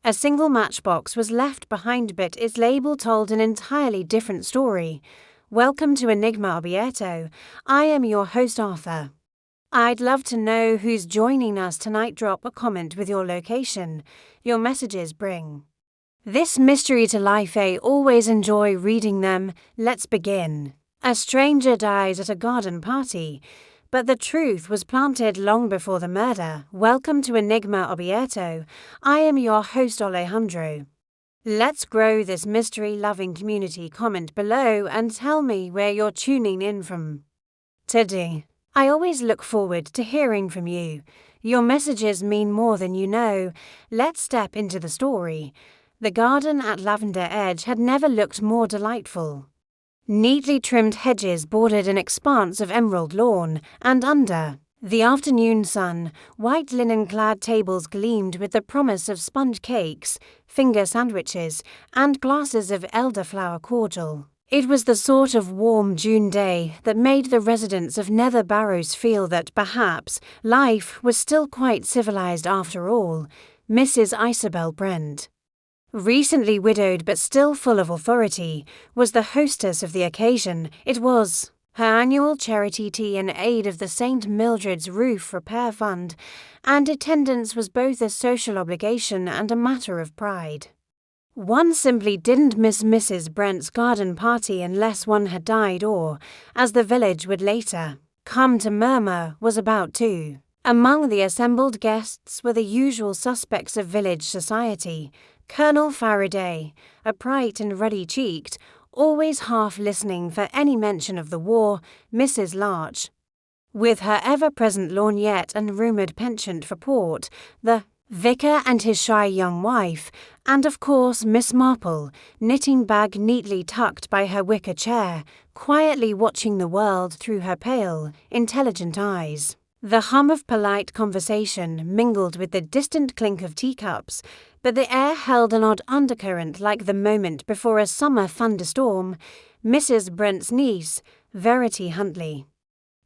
A single matchbox was left behind, but its label told an entirely different story. Welcome to Enigma Obieto. I am your host, Arthur. I'd love to know who's joining us tonight. Drop a comment with your location. Your messages bring this mystery to life. I always enjoy reading them. Let's begin. A stranger dies at a garden party, but the truth was planted long before the murder. Welcome to Enigma Obieto. I am your host, Alejandro. Let's grow this mystery-loving community. Comment below and tell me where you're tuning in from today. I always look forward to hearing from you. Your messages mean more than you know. Let's step into the story. The garden at Lavender Edge had never looked more delightful. Neatly trimmed hedges bordered an expanse of emerald lawn, and under the afternoon sun, white linen-clad tables gleamed with the promise of sponge cakes, finger sandwiches, and glasses of elderflower cordial. It was the sort of warm June day that made the residents of Nether Barrows feel that perhaps life was still quite civilized after all. Mrs. Isabel Brent, recently widowed but still full of authority, was the hostess of the occasion. It was her annual charity tea in aid of the St. Mildred's Roof Repair Fund, and attendance was both a social obligation and a matter of pride. One simply didn't miss Mrs. Brent's garden party unless one had died or, as the village would later come to murmur, was about to. Among the assembled guests were the usual suspects of village society. Colonel Faraday, a bright and ruddy-cheeked, always half listening for any mention of the war; Mrs. Larch, with her ever-present lorgnette and rumoured penchant for port; the vicar and his shy young wife; and of course Miss Marple, knitting bag neatly tucked by her wicker chair, quietly watching the world through her pale, intelligent eyes. The hum of polite conversation mingled with the distant clink of teacups, but the air held an odd undercurrent like the moment before a summer thunderstorm. Mrs. Brent's niece, Verity Huntley,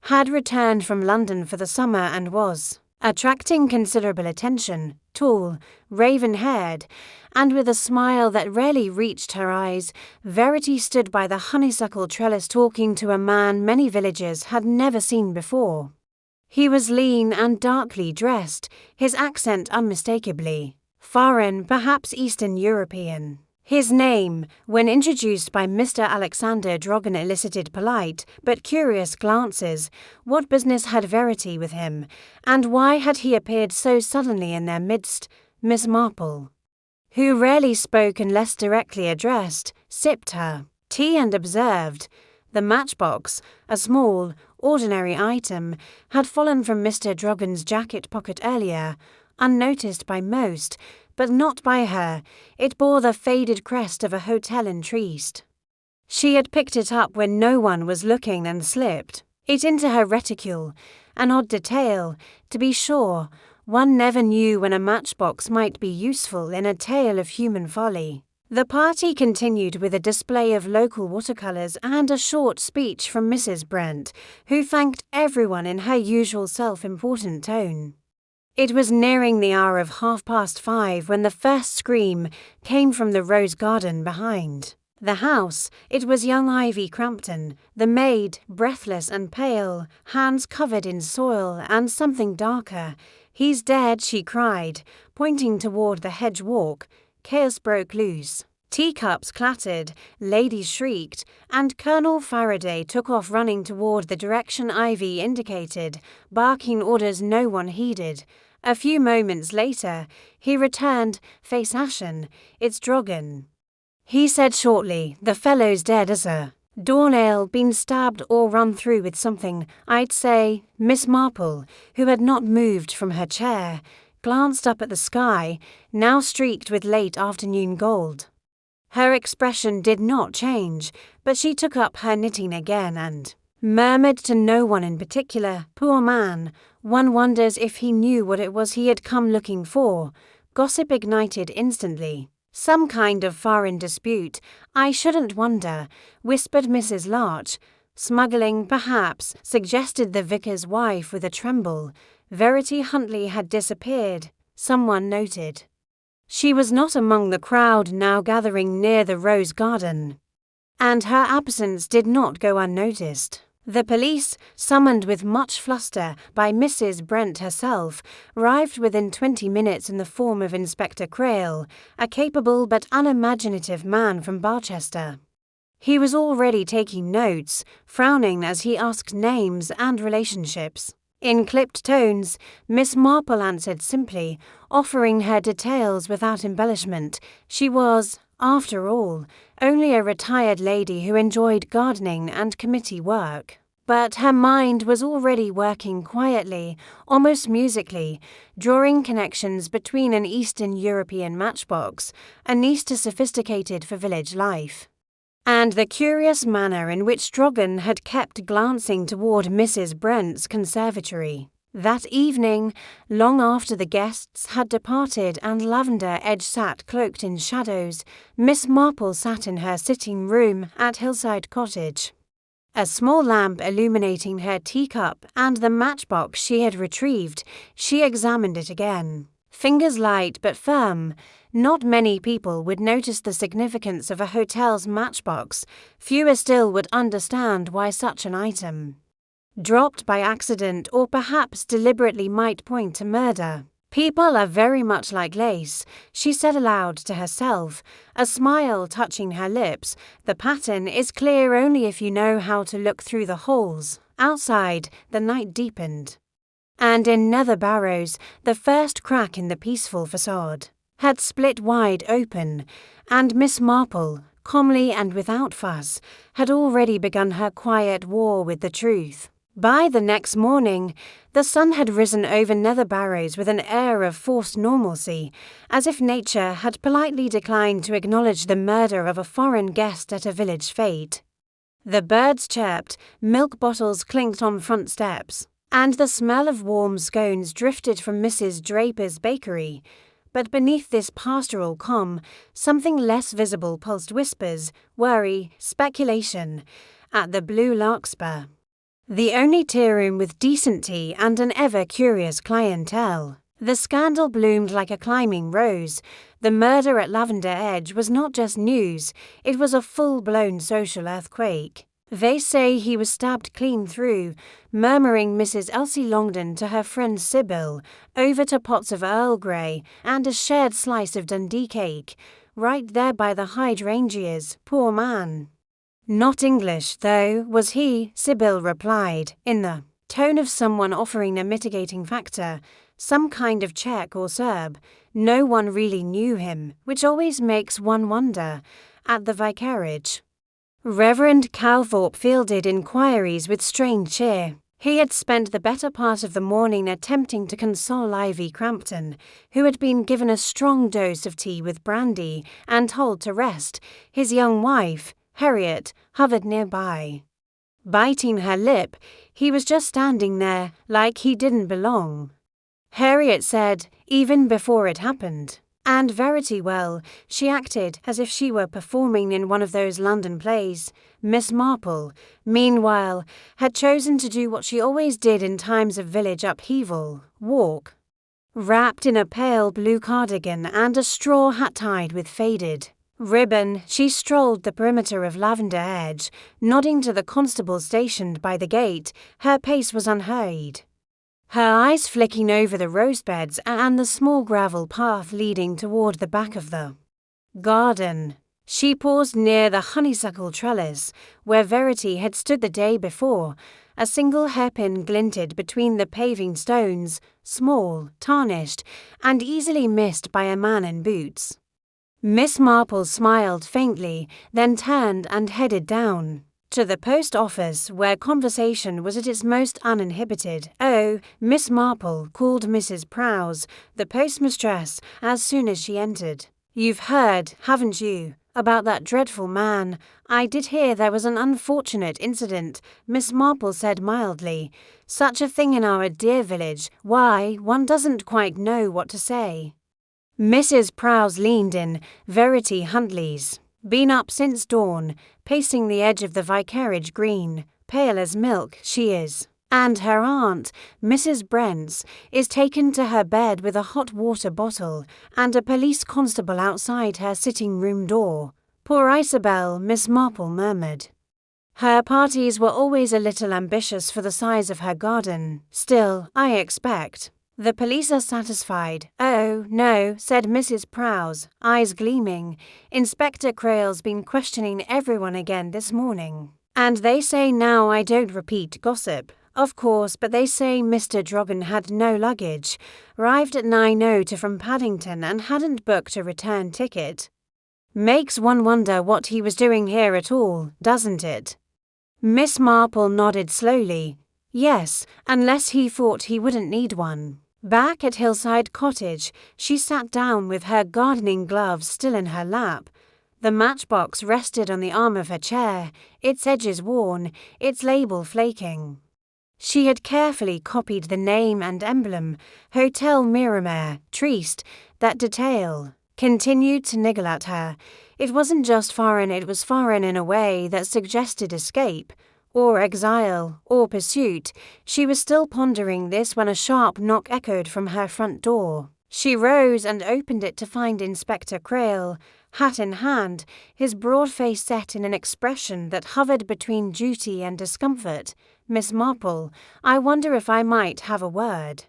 had returned from London for the summer and was attracting considerable attention. Tall, raven-haired, and with a smile that rarely reached her eyes, Verity stood by the honeysuckle trellis talking to a man many villagers had never seen before. He was lean and darkly dressed, his accent unmistakably foreign, perhaps Eastern European. His name, when introduced by Mr. Alexander Drogon, elicited polite but curious glances. What business had Verity with him, and why had he appeared so suddenly in their midst? Miss Marple, who rarely spoke unless directly addressed, sipped her tea and observed. The matchbox, a small, ordinary item, had fallen from Mr. Drogon's jacket pocket earlier, unnoticed by most, but not by her. It bore the faded crest of a hotel in Trieste. She had picked it up when no one was looking and slipped it into her reticule. An odd detail, to be sure. One never knew when a matchbox might be useful in a tale of human folly. The party continued with a display of local watercolours and a short speech from Mrs. Brent, who thanked everyone in her usual self-important tone. It was nearing the hour of 5:30 when the first scream came from the rose garden behind the house. It was young Ivy Crampton, the maid, breathless and pale, hands covered in soil and something darker. "He's dead," she cried, pointing toward the hedge walk. Chaos broke loose. Teacups clattered, ladies shrieked, and Colonel Faraday took off running toward the direction Ivy indicated, barking orders no one heeded. A few moments later, he returned, face ashen. "It's Drogon," he said shortly. "The fellow's dead as a doornail, been stabbed or run through with something, I'd say." Miss Marple, who had not moved from her chair, glanced up at the sky, now streaked with late afternoon gold. Her expression did not change, but she took up her knitting again and murmured to no one in particular, "Poor man, one wonders if he knew what it was he had come looking for." Gossip ignited instantly. "Some kind of foreign dispute, I shouldn't wonder," whispered Mrs. Larch. "Smuggling, perhaps," suggested the vicar's wife with a tremble. Verity Huntley had disappeared, someone noted. She was not among the crowd now gathering near the rose garden, and her absence did not go unnoticed. The police, summoned with much fluster by Mrs. Brent herself, arrived within 20 minutes in the form of Inspector Crail, a capable but unimaginative man from Barchester. He was already taking notes, frowning as he asked names and relationships. In clipped tones, Miss Marple answered simply, offering her details without embellishment. She was, after all, only a retired lady who enjoyed gardening and committee work. But her mind was already working quietly, almost musically, drawing connections between an Eastern European matchbox, a niece too sophisticated for village life, and the curious manner in which Strogan had kept glancing toward Mrs. Brent's conservatory. That evening, long after the guests had departed and Lavender Edge sat cloaked in shadows, Miss Marple sat in her sitting-room at Hillside Cottage, a small lamp illuminating her teacup and the matchbox she had retrieved. She examined it again. Fingers light but firm. Not many people would notice the significance of a hotel's matchbox. Fewer still would understand why such an item, dropped by accident or perhaps deliberately, might point to murder. People are very much like lace, she said aloud to herself, a smile touching her lips. The pattern is clear only if you know how to look through the holes. Outside, the night deepened, and in Nether Barrows, the first crack in the peaceful facade had split wide open, and Miss Marple, calmly and without fuss, had already begun her quiet war with the truth. By the next morning, the sun had risen over Nether Barrows with an air of forced normalcy, as if nature had politely declined to acknowledge the murder of a foreign guest at a village fete. The birds chirped, milk bottles clinked on front steps, and the smell of warm scones drifted from Mrs. Draper's bakery. But beneath this pastoral calm, something less visible pulsed whispers, worry, speculation, at the Blue Larkspur, the only tea room with decent tea and an ever-curious clientele. The scandal bloomed like a climbing rose. The murder at Lavender Edge was not just news, it was a full-blown social earthquake. They say he was stabbed clean through, murmuring Mrs. Elsie Longden to her friend Sybil, over to pots of Earl Grey and a shared slice of Dundee cake, right there by the hydrangeas, poor man. Not English, though, was he, Sybil replied, in the tone of someone offering a mitigating factor, some kind of Czech or Serb. No one really knew him, which always makes one wonder. At the vicarage, Reverend Calthorpe fielded inquiries with strange cheer. He had spent the better part of the morning attempting to console Ivy Crampton, who had been given a strong dose of tea with brandy and told to rest. His young wife, Harriet, hovered nearby, biting her lip. He was just standing there, like he didn't belong. Harriet said, even before it happened. And Verity, well, she acted as if she were performing in one of those London plays. Miss Marple, meanwhile, had chosen to do what she always did in times of village upheaval, walk. Wrapped in a pale blue cardigan and a straw hat tied with faded ribbon, she strolled the perimeter of Lavender Edge, nodding to the constable stationed by the gate. Her pace was unhurried, her eyes flicking over the rose beds and the small gravel path leading toward the back of the garden. She paused near the honeysuckle trellis, where Verity had stood the day before. A single hairpin glinted between the paving stones, small, tarnished, and easily missed by a man in boots. Miss Marple smiled faintly, then turned and headed down to the post office, where conversation was at its most uninhibited. "Oh, Miss Marple," called Mrs. Prowse, the postmistress, as soon as she entered. "You've heard, haven't you, about that dreadful man?" "I did hear there was an unfortunate incident," Miss Marple said mildly. "Such a thing in our dear village. Why, one doesn't quite know what to say." Mrs. Prowse leaned in. "Verity Huntley's been up since dawn, pacing the edge of the vicarage green, pale as milk, she is." And her aunt, Mrs. Brents, is taken to her bed with a hot water bottle and a police constable outside her sitting room door. Poor Isabel, Miss Marple murmured. Her parties were always a little ambitious for the size of her garden. Still, I expect. The police are satisfied. Oh, no, said Mrs. Prowse, eyes gleaming. Inspector Creel's been questioning everyone again this morning. And they say now I don't repeat gossip. Of course, but they say Mr. Drogon had no luggage, arrived at 9:02 from Paddington and hadn't booked a return ticket. Makes one wonder what he was doing here at all, doesn't it? Miss Marple nodded slowly. Yes, unless he thought he wouldn't need one. Back at Hillside Cottage, she sat down with her gardening gloves still in her lap. The matchbox rested on the arm of her chair, its edges worn, its label flaking. She had carefully copied the name and emblem, Hotel Miramare, Trieste, that detail continued to niggle at her. It wasn't just foreign, it was foreign in a way that suggested escape, or exile, or pursuit. She was still pondering this when a sharp knock echoed from her front door. She rose and opened it to find Inspector Creel, hat in hand, his broad face set in an expression that hovered between duty and discomfort. Miss Marple, I wonder if I might have a word.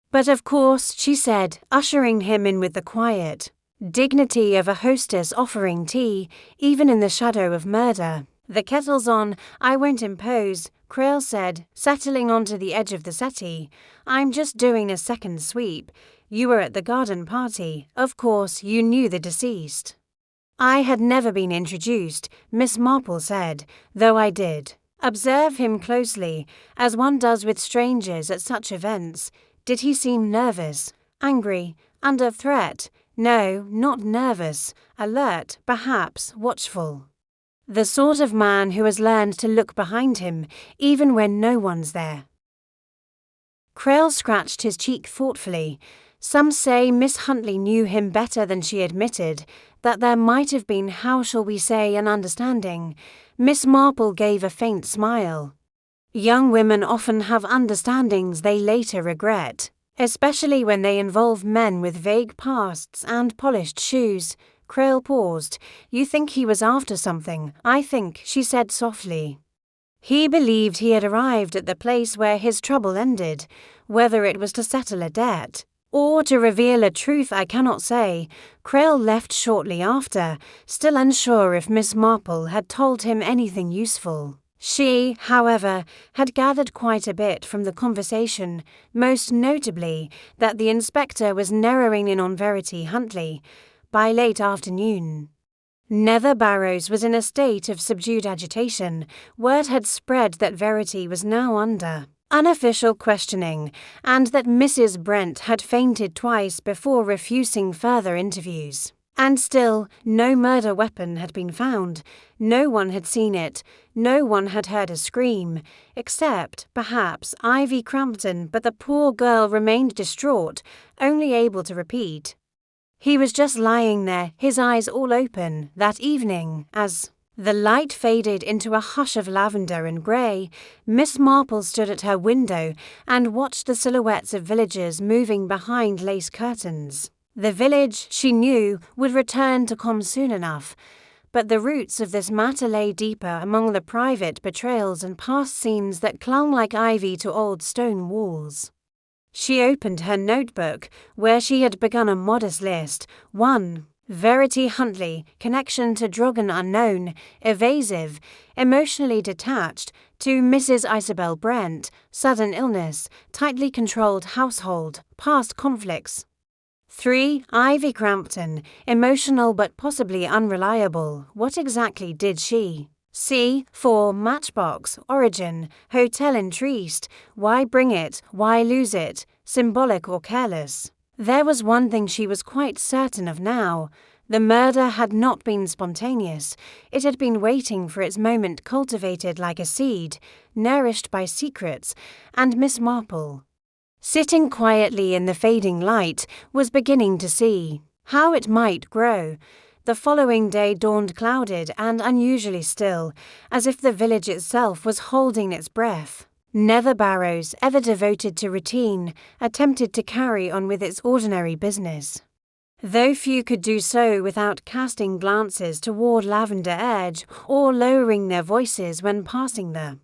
But of course, she said, ushering him in with the quiet dignity of a hostess offering tea, even in the shadow of murder. The kettle's on, I won't impose, Creel said, settling onto the edge of the settee. I'm just doing a second sweep. You were at the garden party. Of course, you knew the deceased. I had never been introduced, Miss Marple said, though I did observe him closely, as one does with strangers at such events. Did he seem nervous, angry, under threat? No, not nervous, alert, perhaps watchful. The sort of man who has learned to look behind him, even when no one's there. Creel scratched his cheek thoughtfully. Some say Miss Huntley knew him better than she admitted, that there might have been, how shall we say, an understanding. Miss Marple gave a faint smile. Young women often have understandings they later regret, especially when they involve men with vague pasts and polished shoes. Creel paused. You think he was after something? I think, she said softly. He believed he had arrived at the place where his trouble ended, whether it was to settle a debt or to reveal a truth I cannot say. Creel left shortly after, still unsure if Miss Marple had told him anything useful. She, however, had gathered quite a bit from the conversation, most notably that the inspector was narrowing in on Verity Huntley by late afternoon. Nether Barrows was in a state of subdued agitation. Word had spread that Verity was now under unofficial questioning, and that Mrs. Brent had fainted twice before refusing further interviews. And still, no murder weapon had been found. No one had seen it. No one had heard a scream, except, perhaps, Ivy Crampton, but the poor girl remained distraught, only able to repeat. He was just lying there, his eyes all open, that evening, as the light faded into a hush of lavender and grey. Miss Marple stood at her window and watched the silhouettes of villagers moving behind lace curtains. The village, she knew, would return to calm soon enough, but the roots of this matter lay deeper among the private betrayals and past scenes that clung like ivy to old stone walls. She opened her notebook, where she had begun a modest list. 1. Verity Huntley, connection to Drogon unknown, evasive, emotionally detached. 2. Mrs. Isabel Brent, sudden illness, tightly controlled household, past conflicts. 3. Ivy Crampton, emotional but possibly unreliable. What exactly did she see? 4. Matchbox, origin, hotel in Trieste. Why bring it? Why lose it? Symbolic or careless? There was one thing she was quite certain of now. The murder had not been spontaneous. It had been waiting for its moment, cultivated like a seed, nourished by secrets, and Miss Marple, sitting quietly in the fading light, was beginning to see how it might grow. The following day dawned clouded and unusually still, as if the village itself was holding its breath. Nether Barrows, ever devoted to routine, attempted to carry on with its ordinary business, though few could do so without casting glances toward Lavender Edge or lowering their voices when passing the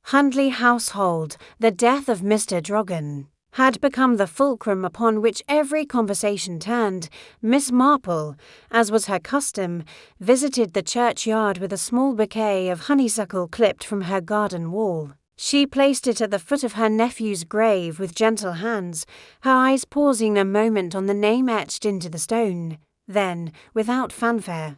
Hundley household. The death of Mr. Drogon had become the fulcrum upon which every conversation turned. Miss Marple, as was her custom, visited the churchyard with a small bouquet of honeysuckle clipped from her garden wall. She placed it at the foot of her nephew's grave with gentle hands, her eyes pausing a moment on the name etched into the stone. Then, without fanfare,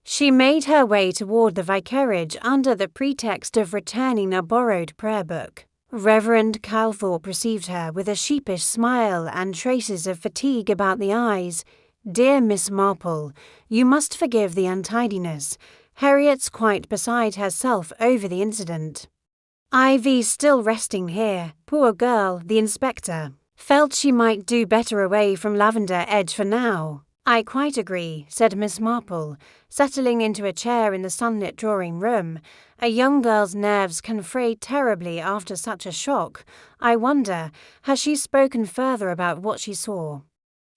she made her way toward the vicarage under the pretext of returning a borrowed prayer book. Reverend Calthorpe received her with a sheepish smile and traces of fatigue about the eyes. "Dear Miss Marple, you must forgive the untidiness. Harriet's quite beside herself over the incident. Ivy's still resting here, poor girl." The inspector felt she might do better away from Lavender Edge for now. "I quite agree," said Miss Marple, settling into a chair in the sunlit drawing room. "A young girl's nerves can fray terribly after such a shock. I wonder, has she spoken further about what she saw?"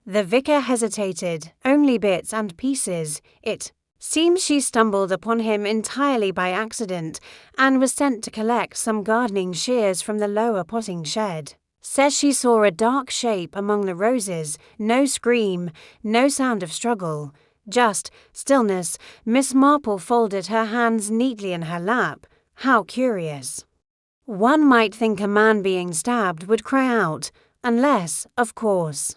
The vicar hesitated. "Only bits and pieces. It seems she stumbled upon him entirely by accident and was sent to collect some gardening shears from the lower potting shed. Says she saw a dark shape among the roses, no scream, no sound of struggle, just stillness." Miss Marple folded her hands neatly in her lap. "How curious. One might think a man being stabbed would cry out, unless, of course,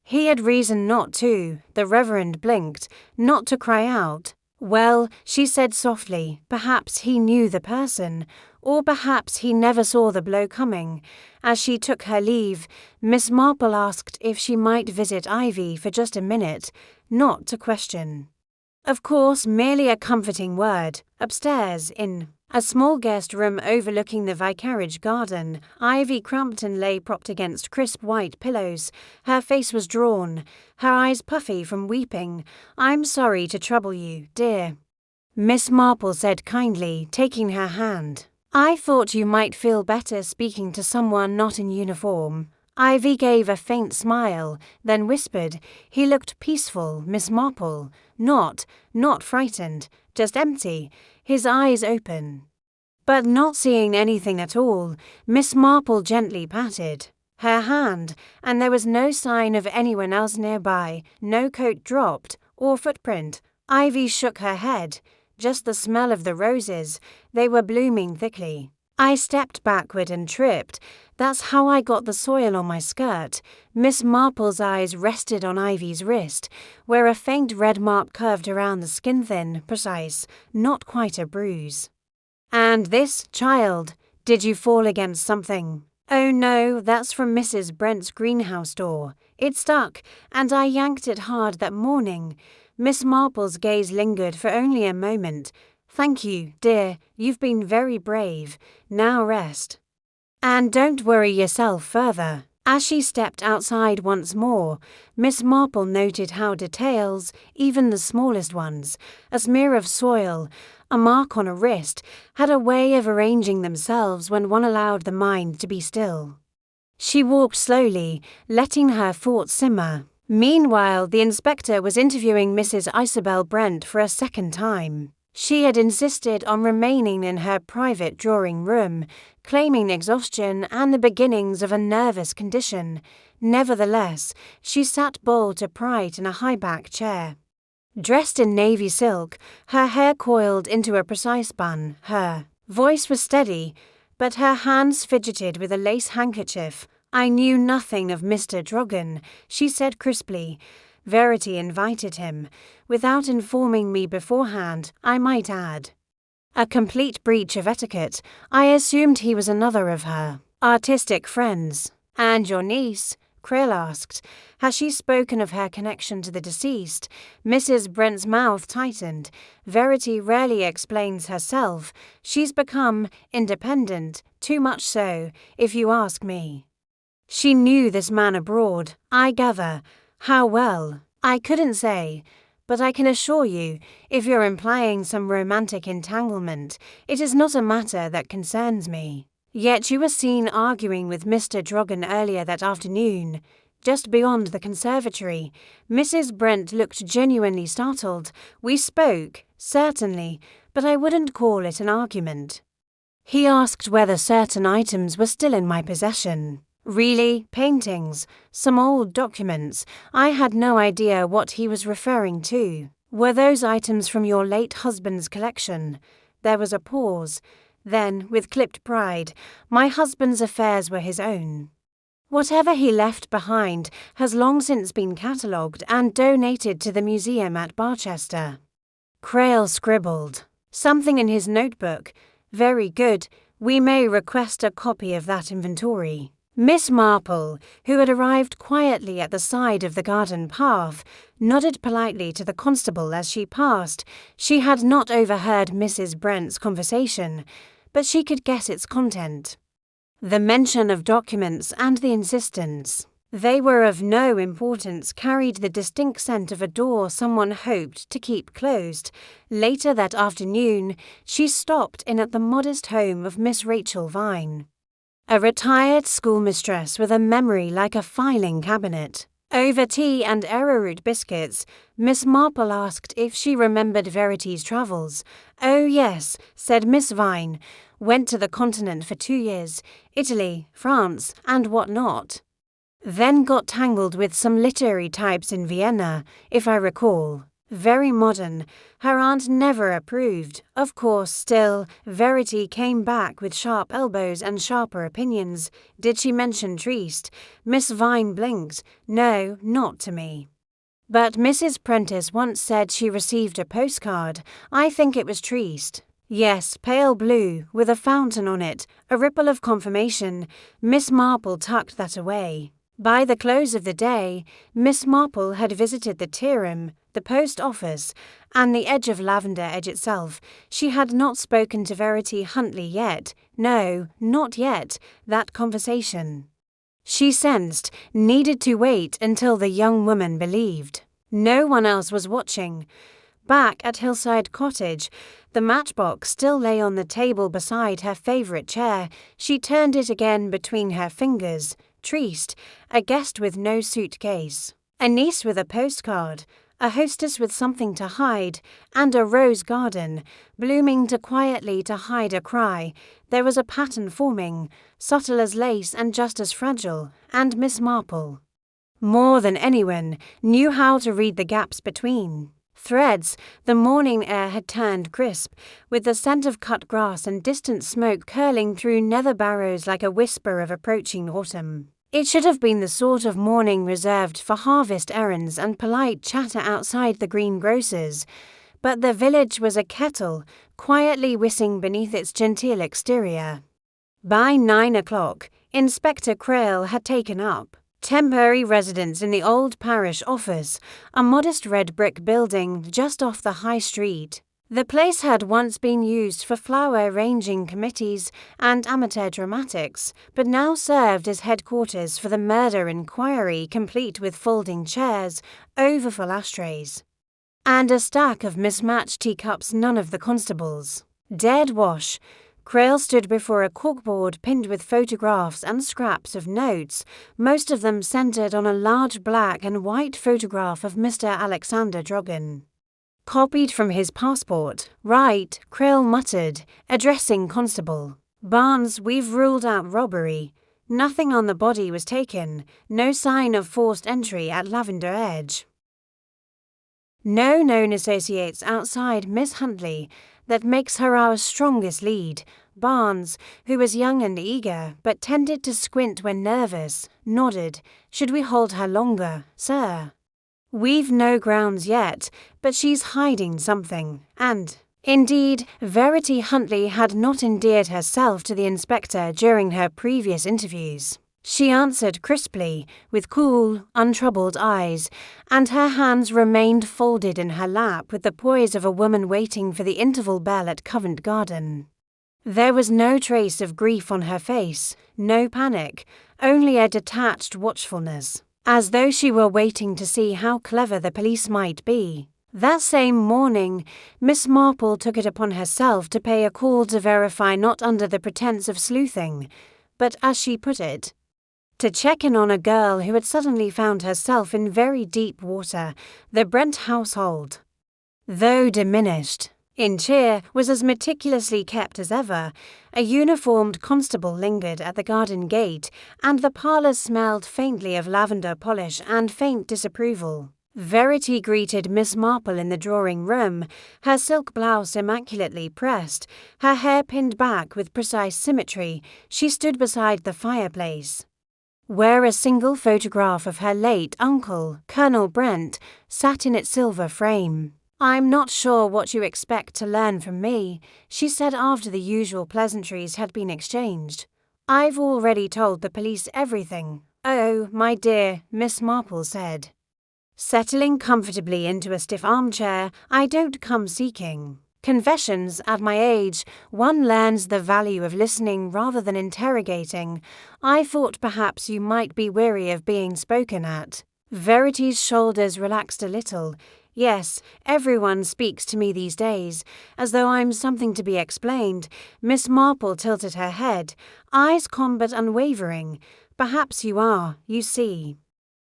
he had reason not to." The Reverend blinked. "Not to cry out. Well," she said softly, "perhaps he knew the person, or perhaps he never saw the blow coming." As she took her leave, Miss Marple asked if she might visit Ivy for just a minute, not to question. Of course, merely a comforting word. Upstairs, in a small guest room overlooking the vicarage garden, Ivy Crampton lay propped against crisp white pillows. Her face was drawn, her eyes puffy from weeping. "I'm sorry to trouble you, dear," Miss Marple said kindly, taking her hand. "I thought you might feel better speaking to someone not in uniform." Ivy gave a faint smile, then whispered, "He looked peaceful, Miss Marple. Not frightened, just empty, his eyes open." But not seeing anything at all, Miss Marple gently patted her hand, and there was no sign of anyone else nearby, no coat dropped or footprint. Ivy shook her head. "Just the smell of the roses. They were blooming thickly. I stepped backward and tripped. That's how I got the soil on my skirt." Miss Marple's eyes rested on Ivy's wrist, where a faint red mark curved around the skin, thin, precise, not quite a bruise. "And this, child, did you fall against something?" "Oh no, that's from Mrs. Brent's greenhouse door. It stuck, and I yanked it hard that morning." Miss Marple's gaze lingered for only a moment. "Thank you, dear, you've been very brave. Now rest. And don't worry yourself further." As she stepped outside once more, Miss Marple noted how details, even the smallest ones, a smear of soil, a mark on a wrist, had a way of arranging themselves when one allowed the mind to be still. She walked slowly, letting her thoughts simmer. Meanwhile, the inspector was interviewing Mrs. Isabel Brent for a second time. She had insisted on remaining in her private drawing room, claiming exhaustion and the beginnings of a nervous condition. Nevertheless, she sat bolt upright in a high-back chair. Dressed in navy silk, her hair coiled into a precise bun, her voice was steady, but her hands fidgeted with a lace handkerchief. "I knew nothing of Mr. Drogon," she said crisply. "Verity invited him, without informing me beforehand, I might add. A complete breach of etiquette. I assumed he was another of her artistic friends." "And your niece?" Krill asked. "Has she spoken of her connection to the deceased?" Mrs. Brent's mouth tightened. "Verity rarely explains herself. She's become independent, too much so, if you ask me. She knew this man abroad, I gather. How well, I couldn't say, but I can assure you, if you're implying some romantic entanglement, it is not a matter that concerns me." Yet you were seen arguing with Mr. Drogon earlier that afternoon. Just beyond the conservatory, Mrs. Brent looked genuinely startled. We spoke, certainly, but I wouldn't call it an argument. He asked whether certain items were still in my possession. Really, paintings, some old documents. I had no idea what he was referring to. Were those items from your late husband's collection? There was a pause. Then, with clipped pride, my husband's affairs were his own. Whatever he left behind has long since been catalogued and donated to the museum at Barchester. Crail scribbled something in his notebook. Very good. We may request a copy of that inventory. Miss Marple, who had arrived quietly at the side of the garden path, nodded politely to the constable as she passed. She had not overheard Mrs. Brent's conversation, but she could guess its content. The mention of documents and the insistence they were of no importance carried the distinct scent of a door someone hoped to keep closed. Later that afternoon, she stopped in at the modest home of Miss Rachel Vine, a retired schoolmistress with a memory like a filing cabinet. Over tea and arrowroot biscuits, Miss Marple asked if she remembered Verity's travels. "Oh yes," said Miss Vine. "Went to the continent for 2 years, Italy, France, and what not. Then got tangled with some literary types in Vienna, if I recall. Very modern. Her aunt never approved. Of course, still, Verity came back with sharp elbows and sharper opinions. Did she mention Trieste?" Miss Vine blinked. "No, not to me. But Mrs. Prentice once said she received a postcard. I think it was Trieste. Yes, pale blue, with a fountain on it, a ripple of confirmation. Miss Marple tucked that away." By the close of the day, Miss Marple had visited the Tea-room, the post office, and the edge of Lavender Edge itself. She had not spoken to Verity Huntley yet. No, not yet. That conversation, she sensed, needed to wait until the young woman believed. No one else was watching. Back at Hillside Cottage, the matchbox still lay on the table beside her favourite chair. She turned it again between her fingers. Trieste, a guest with no suitcase, a niece with a postcard, a hostess with something to hide, and a rose garden, blooming too quietly to hide a cry. There was a pattern forming, subtle as lace and just as fragile, and Miss Marple, more than anyone, knew how to read the gaps between threads. The morning air had turned crisp, with the scent of cut grass and distant smoke curling through nether barrows like a whisper of approaching autumn. It should have been the sort of morning reserved for harvest errands and polite chatter outside the greengrocer's, but the village was a kettle, quietly whistling beneath its genteel exterior. By 9 o'clock, Inspector Crail had taken up temporary residence in the old parish office, a modest red brick building just off the high street. The place had once been used for flower-arranging committees and amateur dramatics, but now served as headquarters for the murder inquiry, complete with folding chairs, overfull ashtrays, and a stack of mismatched teacups none of the constables dared wash. Crail stood before a corkboard pinned with photographs and scraps of notes, most of them centred on a large black and white photograph of Mr. Alexander Drogon, copied from his passport. "Right," Crail muttered, addressing Constable Barnes. "We've ruled out robbery. Nothing on the body was taken. No sign of forced entry at Lavender Edge. No known associates outside Miss Huntley. That makes her our strongest lead." Barnes, who was young and eager, but tended to squint when nervous, nodded. "Should we hold her longer, sir?" "We've no grounds yet, but she's hiding something, and indeed, Verity Huntley had not endeared herself to the inspector during her previous interviews." She answered crisply, with cool, untroubled eyes, and her hands remained folded in her lap with the poise of a woman waiting for the interval bell at Covent Garden. There was no trace of grief on her face, no panic, only a detached watchfulness, as though she were waiting to see how clever the police might be. That same morning, Miss Marple took it upon herself to pay a call to verify, not under the pretence of sleuthing, but, as she put it, to check in on a girl who had suddenly found herself in very deep water. The Brent household, though diminished in cheer, was as meticulously kept as ever. A uniformed constable lingered at the garden gate, and the parlour smelled faintly of lavender polish and faint disapproval. Verity greeted Miss Marple in the drawing-room, her silk blouse immaculately pressed, her hair pinned back with precise symmetry. She stood beside the fireplace, where a single photograph of her late uncle, Colonel Brent, sat in its silver frame. "I'm not sure what you expect to learn from me," she said after the usual pleasantries had been exchanged. "I've already told the police everything." "Oh, my dear," Miss Marple said, settling comfortably into a stiff armchair, "I don't come seeking confessions. At my age, one learns the value of listening rather than interrogating. I thought perhaps you might be weary of being spoken at." Verity's shoulders relaxed a little. "Yes, everyone speaks to me these days, as though I'm something to be explained." Miss Marple tilted her head, eyes calm but unwavering. "Perhaps you are, you see.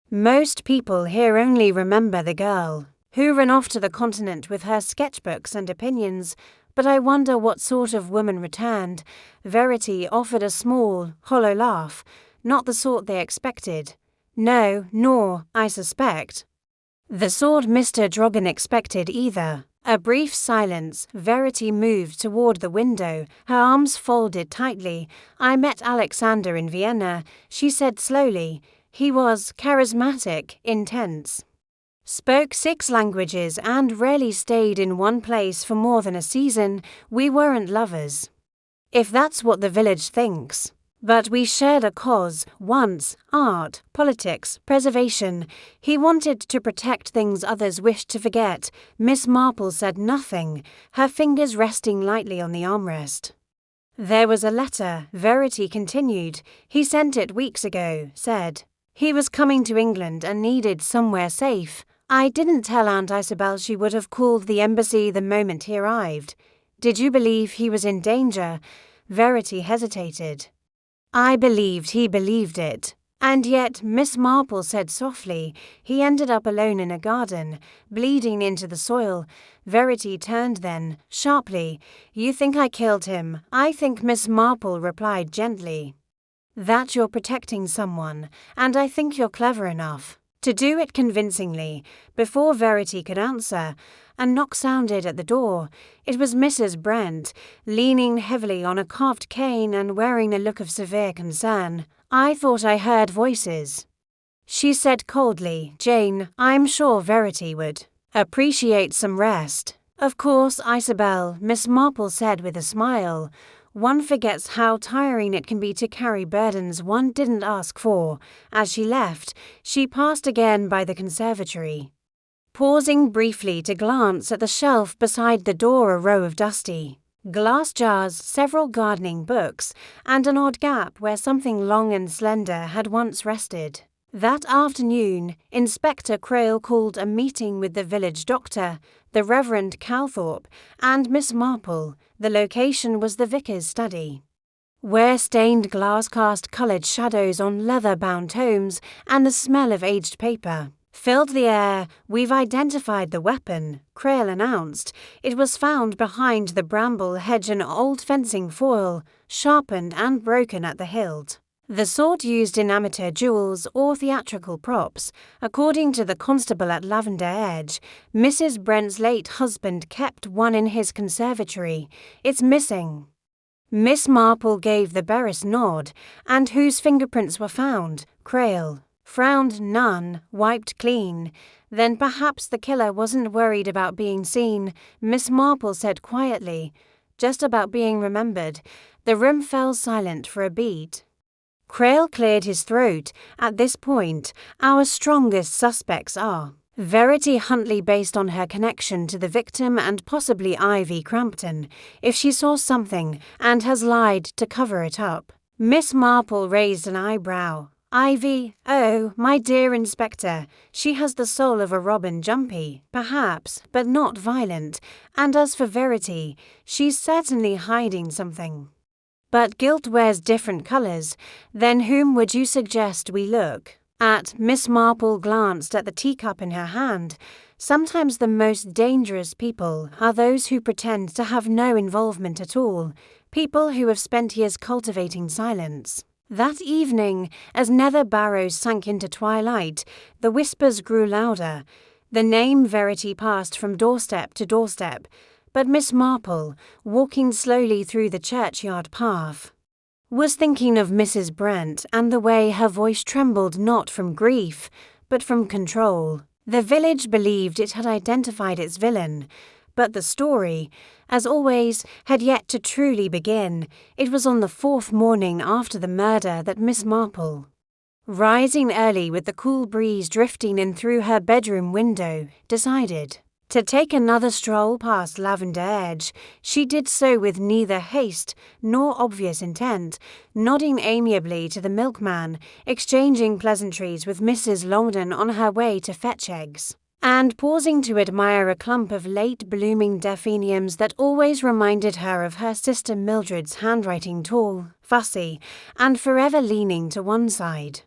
Most people here only remember the girl who ran off to the continent with her sketchbooks and opinions, but I wonder what sort of woman returned." Verity offered a small, hollow laugh, not the sort they expected. "No, nor, I suspect, the sort Mr. Drogon expected either." A brief silence. Verity moved toward the window, her arms folded tightly. "I met Alexander in Vienna," she said slowly. "He was charismatic, intense, spoke 6 languages and rarely stayed in one place for more than a season. We weren't lovers, if that's what the village thinks, but we shared a cause once: art, politics, preservation. He wanted to protect things others wished to forget." Miss Marple said nothing, her fingers resting lightly on the armrest. "There was a letter," Verity continued. "He sent it weeks ago, said he was coming to England and needed somewhere safe. I didn't tell Aunt Isabel. She would have called the embassy the moment he arrived." "Did you believe he was in danger?" Verity hesitated. "I believed he believed it. And yet," Miss Marple said softly, "he ended up alone in a garden, bleeding into the soil." Verity turned then, sharply. "You think I killed him?" "I think," Miss Marple replied gently, "that you're protecting someone, and I think you're clever enough to do it convincingly." Before Verity could answer, a knock sounded at the door. It was Mrs. Brent, leaning heavily on a carved cane and wearing a look of severe concern. "I thought I heard voices," she said coldly. "Jane, I'm sure Verity would appreciate some rest." "Of course, Isabel," Miss Marple said with a smile. "One forgets how tiring it can be to carry burdens one didn't ask for." As she left, she passed again by the conservatory, pausing briefly to glance at the shelf beside the door. A row of dusty glass jars, several gardening books, and an odd gap where something long and slender had once rested. That afternoon, Inspector Crail called a meeting with the village doctor, the Reverend Calthorpe, and Miss Marple. The location was the vicar's study, where stained glass cast coloured shadows on leather-bound tomes and the smell of aged paper filled the air. "We've identified the weapon," Crail announced. "It was found behind the bramble hedge, an old fencing foil, sharpened and broken at the hilt. The sort used in amateur duels or theatrical props. According to the constable at Lavender Edge, Mrs. Brent's late husband kept one in his conservatory. It's missing." Miss Marple gave the barest nod. "And whose fingerprints were found?" Crail frowned. "None. Wiped clean." "Then perhaps the killer wasn't worried about being seen," Miss Marple said quietly. "Just about being remembered." The room fell silent for a beat. Crail cleared his throat. "At this point, our strongest suspects are Verity Huntley, based on her connection to the victim and possibly Ivy Crampton, if she saw something and has lied to cover it up." Miss Marple raised an eyebrow. Ivy, oh, my dear Inspector, she has the soul of a robin jumpy, perhaps, but not violent, and as for Verity, she's certainly hiding something. But guilt wears different colours. Then whom would you suggest we look at? Miss Marple glanced at the teacup in her hand. Sometimes the most dangerous people are those who pretend to have no involvement at all, people who have spent years cultivating silence. That evening, as Nether Barrows sank into twilight, the whispers grew louder. The name Verity passed from doorstep to doorstep, but Miss Marple, walking slowly through the churchyard path, was thinking of Mrs. Brent and the way her voice trembled not from grief, but from control. The village believed it had identified its villain, but the story, as always, had yet to truly begin. It was on the 4th morning after the murder that Miss Marple, rising early with the cool breeze drifting in through her bedroom window, decided to take another stroll past Lavender Edge. She did so with neither haste nor obvious intent, nodding amiably to the milkman, exchanging pleasantries with Mrs. Longden on her way to fetch eggs, and pausing to admire a clump of late-blooming delphiniums that always reminded her of her sister Mildred's handwriting, tall, fussy, and forever leaning to one side.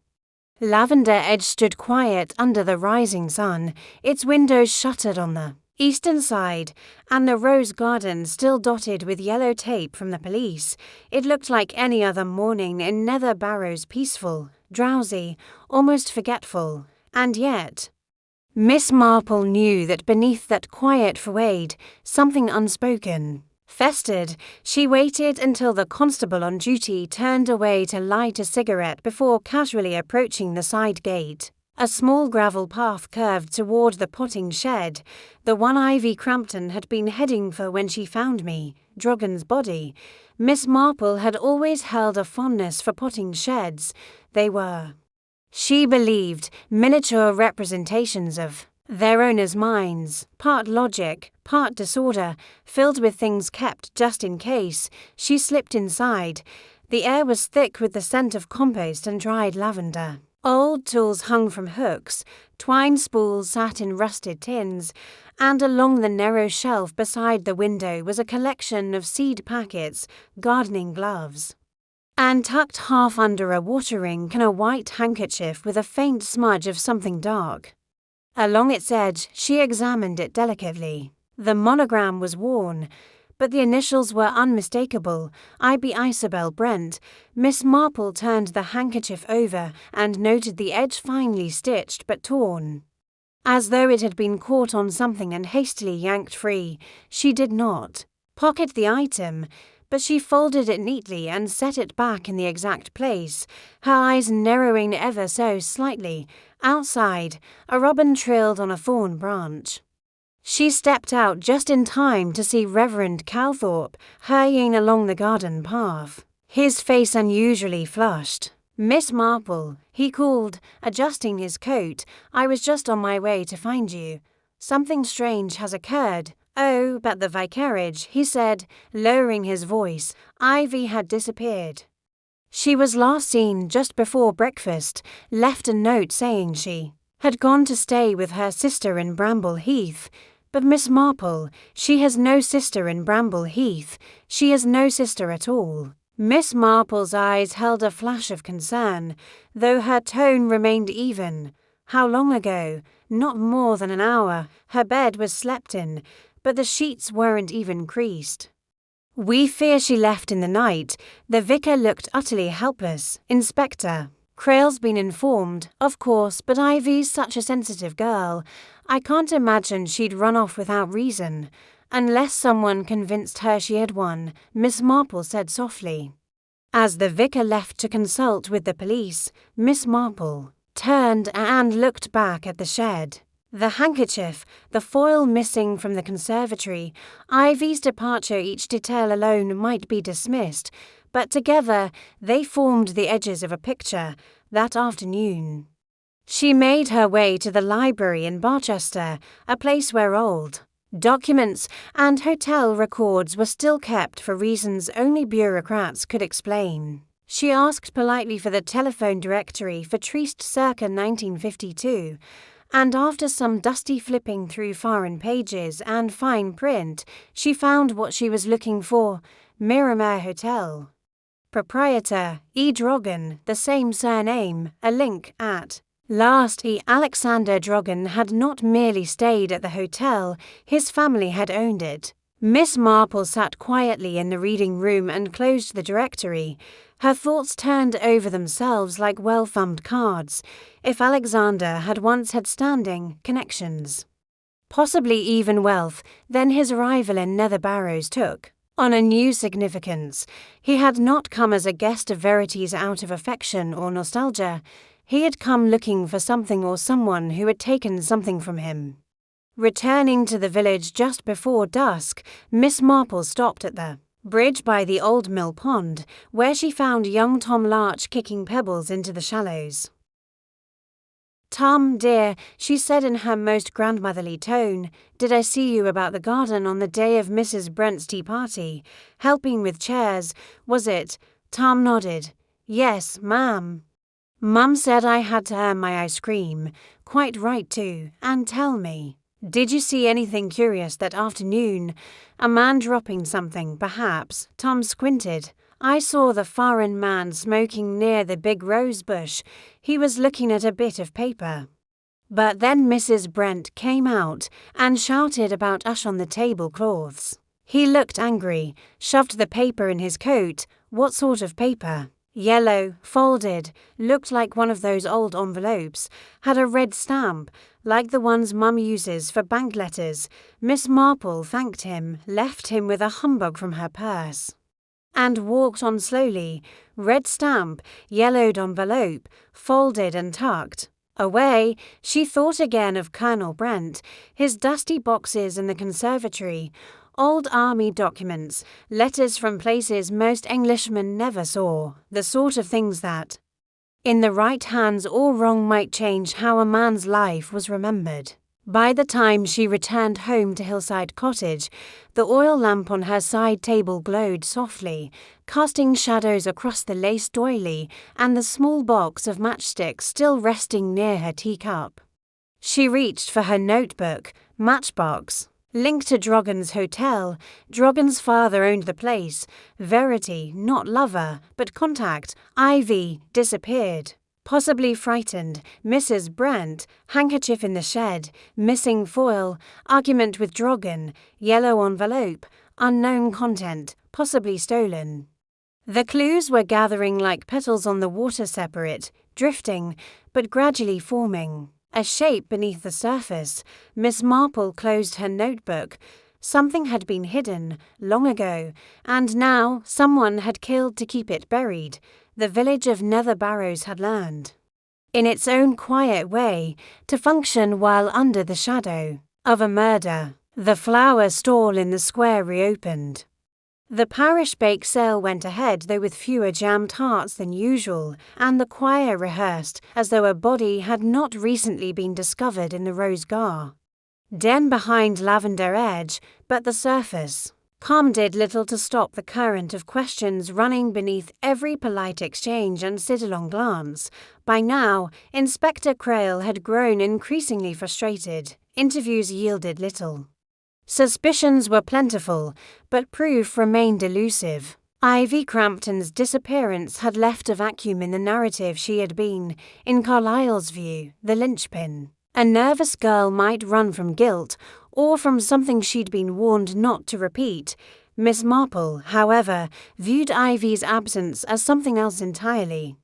Lavender Edge stood quiet under the rising sun, its windows shuttered on the eastern side, and the rose garden still dotted with yellow tape from the police. It looked like any other morning in Nether Barrows, peaceful, drowsy, almost forgetful, and yet Miss Marple knew that beneath that quiet facade something unspoken festered. She waited until the constable on duty turned away to light a cigarette before casually approaching the side gate. A small gravel path curved toward the potting shed, the one Ivy Crampton had been heading for when she found me, Drogon's body. Miss Marple had always held a fondness for potting sheds. They were, she believed, miniature representations of their owners' minds, part logic, part disorder, filled with things kept just in case. She slipped inside. The air was thick with the scent of compost and dried lavender. Old tools hung from hooks, twine spools sat in rusted tins, and along the narrow shelf beside the window was a collection of seed packets, gardening gloves, and tucked half under a watering can a white handkerchief with a faint smudge of something dark. Along its edge, she examined it delicately. The monogram was worn, but the initials were unmistakable. I.B. Isabel Brent. Miss Marple turned the handkerchief over and noted the edge finely stitched but torn, as though it had been caught on something and hastily yanked free. She did not pocket the item, but she folded it neatly and set it back in the exact place, her eyes narrowing ever so slightly. Outside, a robin trilled on a thorn branch. She stepped out just in time to see Reverend Calthorpe hurrying along the garden path, his face unusually flushed. "Miss Marple," he called, adjusting his coat, "I was just on my way to find you. Something strange has occurred." "Oh, but the vicarage," he said, lowering his voice. Ivy had disappeared. She was last seen just before breakfast, left a note saying she had gone to stay with her sister in Bramble Heath. But Miss Marple, she has no sister in Bramble Heath. She has no sister at all. Miss Marple's eyes held a flash of concern, though her tone remained even. How long ago? Not more than an hour. Her bed was slept in, but the sheets weren't even creased. "We fear she left in the night." The vicar looked utterly helpless. "Inspector, Creel's been informed, of course, but Ivy's such a sensitive girl. I can't imagine she'd run off without reason, unless someone convinced her she had won," Miss Marple said softly. As the vicar left to consult with the police, Miss Marple turned and looked back at the shed. The handkerchief, the foil missing from the conservatory, Ivy's departure, each detail alone might be dismissed, but together they formed the edges of a picture. That afternoon, she made her way to the library in Barchester, a place where old documents and hotel records were still kept for reasons only bureaucrats could explain. She asked politely for the telephone directory for Trieste circa 1952, and after some dusty flipping through foreign pages and fine print, she found what she was looking for: Miramare Hotel. Proprietor, E. Drogan, the same surname, a link at last. Alexander Drogan had not merely stayed at the hotel, his family had owned it. Miss Marple sat quietly in the reading room and closed the directory. Her thoughts turned over themselves like well-thumbed cards. If Alexander had once had standing, connections, possibly even wealth, then his arrival in Nether Barrows took on a new significance. He had not come as a guest of Verities out of affection or nostalgia. He had come looking for something or someone who had taken something from him. Returning to the village just before dusk, Miss Marple stopped at the bridge by the old mill pond, where she found young Tom Larch kicking pebbles into the shallows. "Tom, dear," she said in her most grandmotherly tone, "did I see you about the garden on the day of Mrs. Brent's tea party, helping with chairs, was it?" Tom nodded. "Yes, ma'am. Mum said I had to earn my ice cream. Quite right too. And tell me, did you see anything curious that afternoon? A man dropping something, perhaps?" Tom squinted. "I saw the foreign man smoking near the big rose bush. He was looking at a bit of paper. But then Mrs. Brent came out and shouted about ash on the tablecloths. He looked angry, shoved the paper in his coat." "What sort of paper?" "Yellow, folded, looked like one of those old envelopes, had a red stamp, like the ones Mum uses for bank letters." Miss Marple thanked him, left him with a humbug from her purse, and walked on slowly. Red stamp, yellowed envelope, folded and tucked away. She thought again of Colonel Brent, his dusty boxes in the conservatory, old army documents, letters from places most Englishmen never saw, the sort of things that, in the right hands or wrong, might change how a man's life was remembered. By the time she returned home to Hillside Cottage, the oil lamp on her side table glowed softly, casting shadows across the lace doily and the small box of matchsticks still resting near her teacup. She reached for her notebook. Matchbox. Linked to Drogan's hotel. Drogan's father owned the place. Verity, not lover, but contact. Ivy, disappeared. Possibly frightened. Mrs. Brent, handkerchief in the shed. Missing foil. Argument with Drogan. Yellow envelope. Unknown content. Possibly stolen. The clues were gathering like petals on the water, separate, drifting, but gradually forming a shape beneath the surface. Miss Marple closed her notebook. Something had been hidden, long ago, and now someone had killed to keep it buried. The village of Nether Barrows had learned, in its own quiet way, to function while under the shadow of a murder. The flower stall in the square reopened. The parish bake sale went ahead, though with fewer jam tarts than usual, and the choir rehearsed as though a body had not recently been discovered in the Rose Gar den behind Lavender Edge, but the surface calm did little to stop the current of questions running beneath every polite exchange and sidelong glance. By now, Inspector Crail had grown increasingly frustrated. Interviews yielded little. Suspicions were plentiful, but proof remained elusive. Ivy Crampton's disappearance had left a vacuum in the narrative. She had been, in Carlyle's view, the linchpin. A nervous girl might run from guilt, or from something she'd been warned not to repeat. Miss Marple, however, viewed Ivy's absence as something else entirely.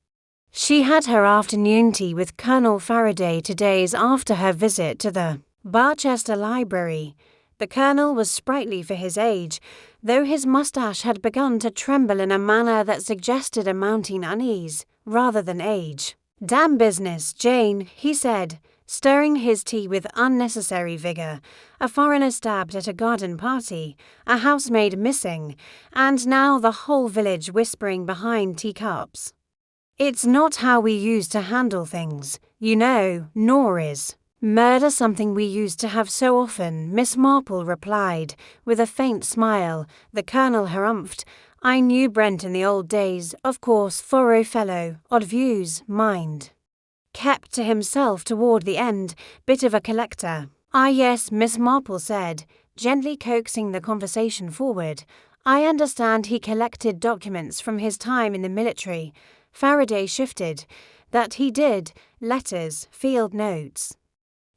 She had her afternoon tea with Colonel Faraday 2 days after her visit to the Barchester Library. The colonel was sprightly for his age, though his moustache had begun to tremble in a manner that suggested a mounting unease, rather than age. "Damn business, Jane," he said, stirring his tea with unnecessary vigour. "A foreigner stabbed at a garden party, a housemaid missing, and now the whole village whispering behind teacups. It's not how we used to handle things, you know, nor is murder something we used to have so often," Miss Marple replied, with a faint smile. The colonel harumphed. I knew Brent in the old days, of course, thorough fellow, odd views, mind. Kept to himself toward the end, bit of a collector. Ah yes, Miss Marple said, gently coaxing the conversation forward. I understand he collected documents from his time in the military. Faraday shifted. That he did, letters, field notes.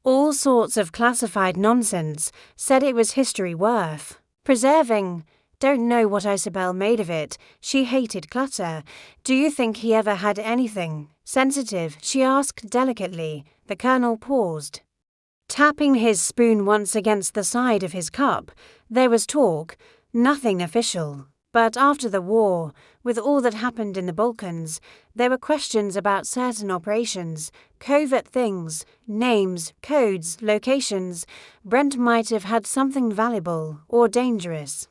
All sorts of classified nonsense, said it was history worth preserving. Don't know what Isabel made of it, she hated clutter. Do you think he ever had anything sensitive, she asked delicately. The Colonel paused, tapping his spoon once against the side of his cup. There was talk, nothing official. But after the war, with all that happened in the Balkans, there were questions about certain operations, covert things, names, codes, locations. Brent might have had something valuable or dangerous.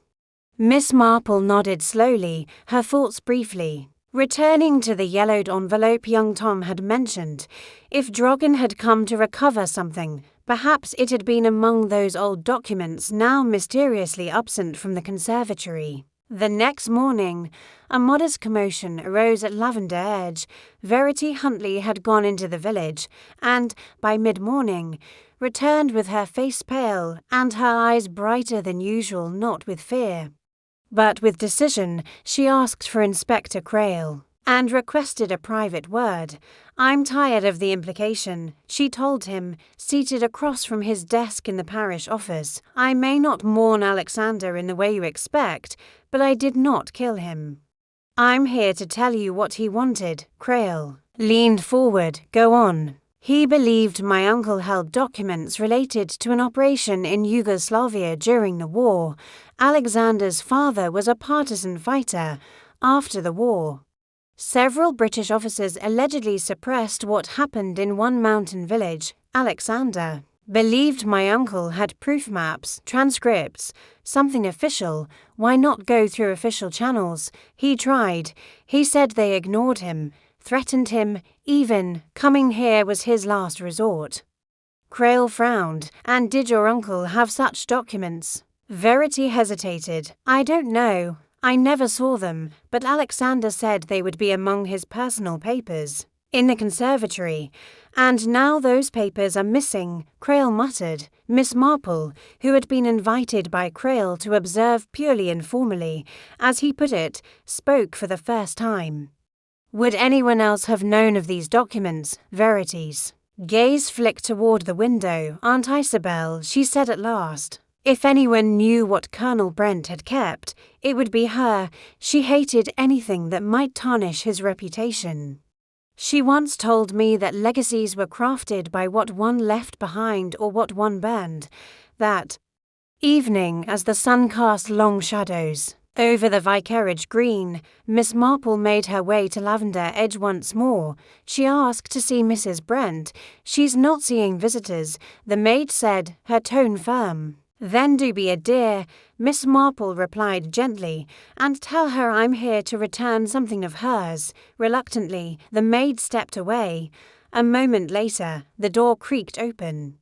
Miss Marple nodded slowly, her thoughts briefly. Returning to the yellowed envelope young Tom had mentioned, if Drogon had come to recover something, perhaps it had been among those old documents now mysteriously absent from the conservatory. The next morning, a modest commotion arose at Lavender Edge. Verity Huntley had gone into the village, and, by mid-morning, returned with her face pale and her eyes brighter than usual, not with fear, but with decision. She asked for Inspector Crail, and requested a private word. I'm tired of the implication, she told him, seated across from his desk in the parish office. I may not mourn Alexander in the way you expect, but I did not kill him. I'm here to tell you what he wanted. Crail leaned forward. Go on. He believed my uncle held documents related to an operation in Yugoslavia during the war. Alexander's father was a partisan fighter. After the war, several British officers allegedly suppressed what happened in one mountain village. Alexander believed my uncle had proof maps, transcripts, something official. Why not go through official channels? He tried. He said they ignored him, threatened him, even coming here was his last resort. Crail frowned. And did your uncle have such documents? Verity hesitated. I don't know. I never saw them, but Alexander said they would be among his personal papers in the conservatory, and now those papers are missing, Crail muttered. Miss Marple, who had been invited by Crail to observe purely informally, as he put it, spoke for the first time. Would anyone else have known of these documents? Verity's gaze flicked toward the window. Aunt Isabel, she said at last. If anyone knew what Colonel Brent had kept, it would be her. She hated anything that might tarnish his reputation. She once told me that legacies were crafted by what one left behind or what one burned. That evening, as the sun cast long shadows over the vicarage green, Miss Marple made her way to Lavender Edge once more. She asked to see Mrs. Brent. She's not seeing visitors, the maid said, her tone firm. Then do be a dear, Miss Marple replied gently, and tell her I'm here to return something of hers. Reluctantly, the maid stepped away. A moment later, the door creaked open,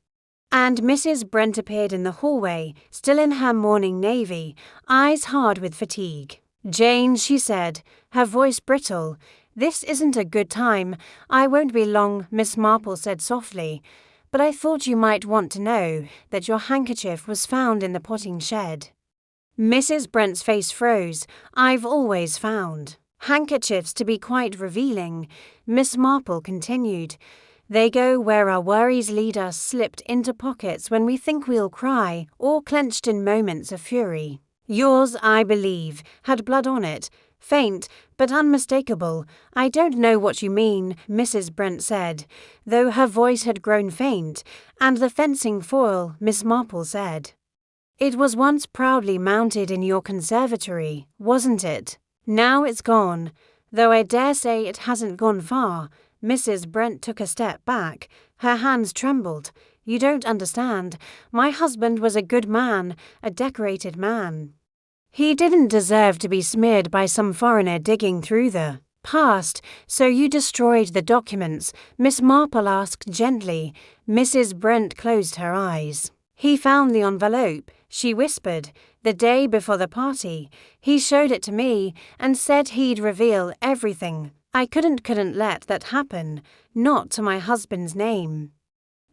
and Mrs. Brent appeared in the hallway, still in her morning navy, eyes hard with fatigue. Jane, she said, her voice brittle, this isn't a good time. I won't be long, Miss Marple said softly. But I thought you might want to know that your handkerchief was found in the potting shed. Mrs. Brent's face froze. I've always found handkerchiefs to be quite revealing, Miss Marple continued. They go where our worries lead us, slipped into pockets when we think we'll cry, or clenched in moments of fury. Yours, I believe, had blood on it. Faint, but unmistakable. I don't know what you mean, Mrs. Brent said, though her voice had grown faint, and the fencing foil, Miss Marple said. It was once proudly mounted in your conservatory, wasn't it? Now it's gone, though I dare say it hasn't gone far. Mrs. Brent took a step back. Her hands trembled. You don't understand. My husband was a good man, a decorated man. He didn't deserve to be smeared by some foreigner digging through the past, so you destroyed the documents, Miss Marple asked gently. Mrs. Brent closed her eyes. He found the envelope. she whispered. The day before the party, he showed it to me and said he'd reveal everything. I couldn't let that happen, not to my husband's name.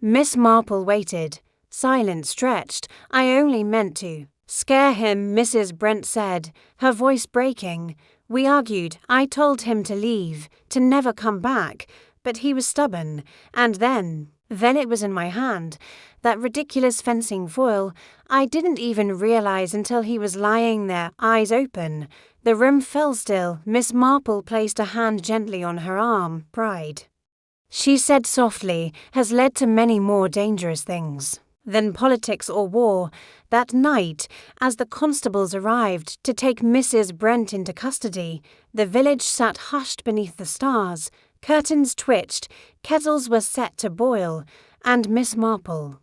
Miss Marple waited, silent, stretched. I only meant to scare him, Mrs. Brent said, her voice breaking. We argued. I told him to leave, to never come back, but he was stubborn, and then it was in my hand, that ridiculous fencing foil. I didn't even realize until he was lying there, eyes open. The room fell still. Miss Marple placed a hand gently on her arm. Pride, she said softly, has led to many more dangerous things than politics or war. That night, as the constables arrived to take Mrs. Brent into custody, the village sat hushed beneath the stars. Curtains twitched, kettles were set to boil, and Miss Marple,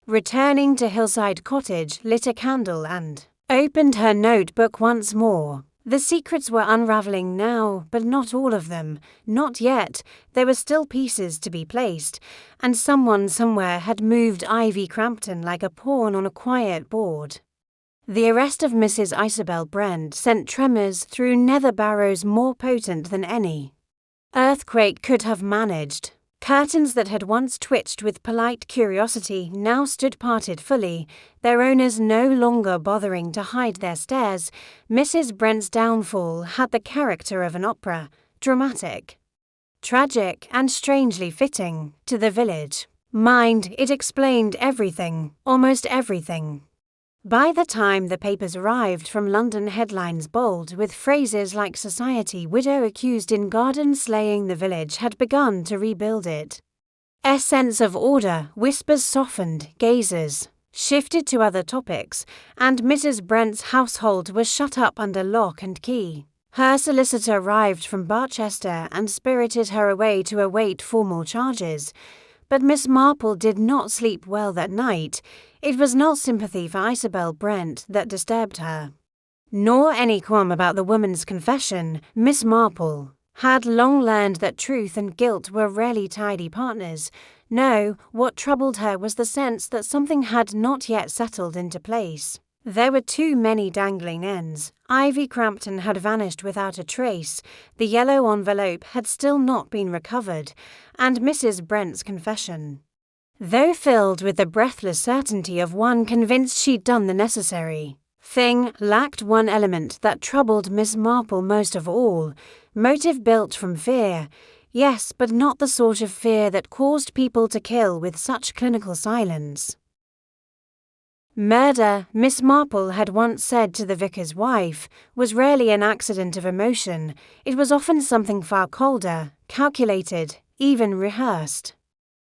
returning to Hillside Cottage, lit a candle and opened her notebook once more. The secrets were unraveling now, but not all of them. Not yet. There were still pieces to be placed, and someone somewhere had moved Ivy Crampton like a pawn on a quiet board. The arrest of Mrs. Isabel Brent sent tremors through nether barrows more potent than any earthquake could have managed. Curtains that had once twitched with polite curiosity now stood parted fully, their owners no longer bothering to hide their stares. Mrs. Brent's downfall had the character of an opera, dramatic, tragic, and strangely fitting to the village. Mind, it explained everything, almost everything. By the time the papers arrived from London, headlines bold with phrases like "Society widow accused in garden slaying the village had begun to rebuild it." A sense of order, whispers softened, gazes shifted to other topics, and Mrs. Brent's household was shut up under lock and key. Her solicitor arrived from Barchester and spirited her away to await formal charges. But Miss Marple did not sleep well that night. It was not sympathy for Isabel Brent that disturbed her, nor any qualm about the woman's confession. Miss Marple had long learned that truth and guilt were rarely tidy partners. No, what troubled her was the sense that something had not yet settled into place. There were too many dangling ends. Ivy Crampton had vanished without a trace, the yellow envelope had still not been recovered, and Mrs. Brent's confession, though filled with the breathless certainty of one convinced she'd done the necessary thing, lacked one element that troubled Miss Marple most of all: motive built from fear. Yes, but not the sort of fear that caused people to kill with such clinical silence. Murder, Miss Marple had once said to the vicar's wife, was rarely an accident of emotion. It was often something far colder, calculated, even rehearsed.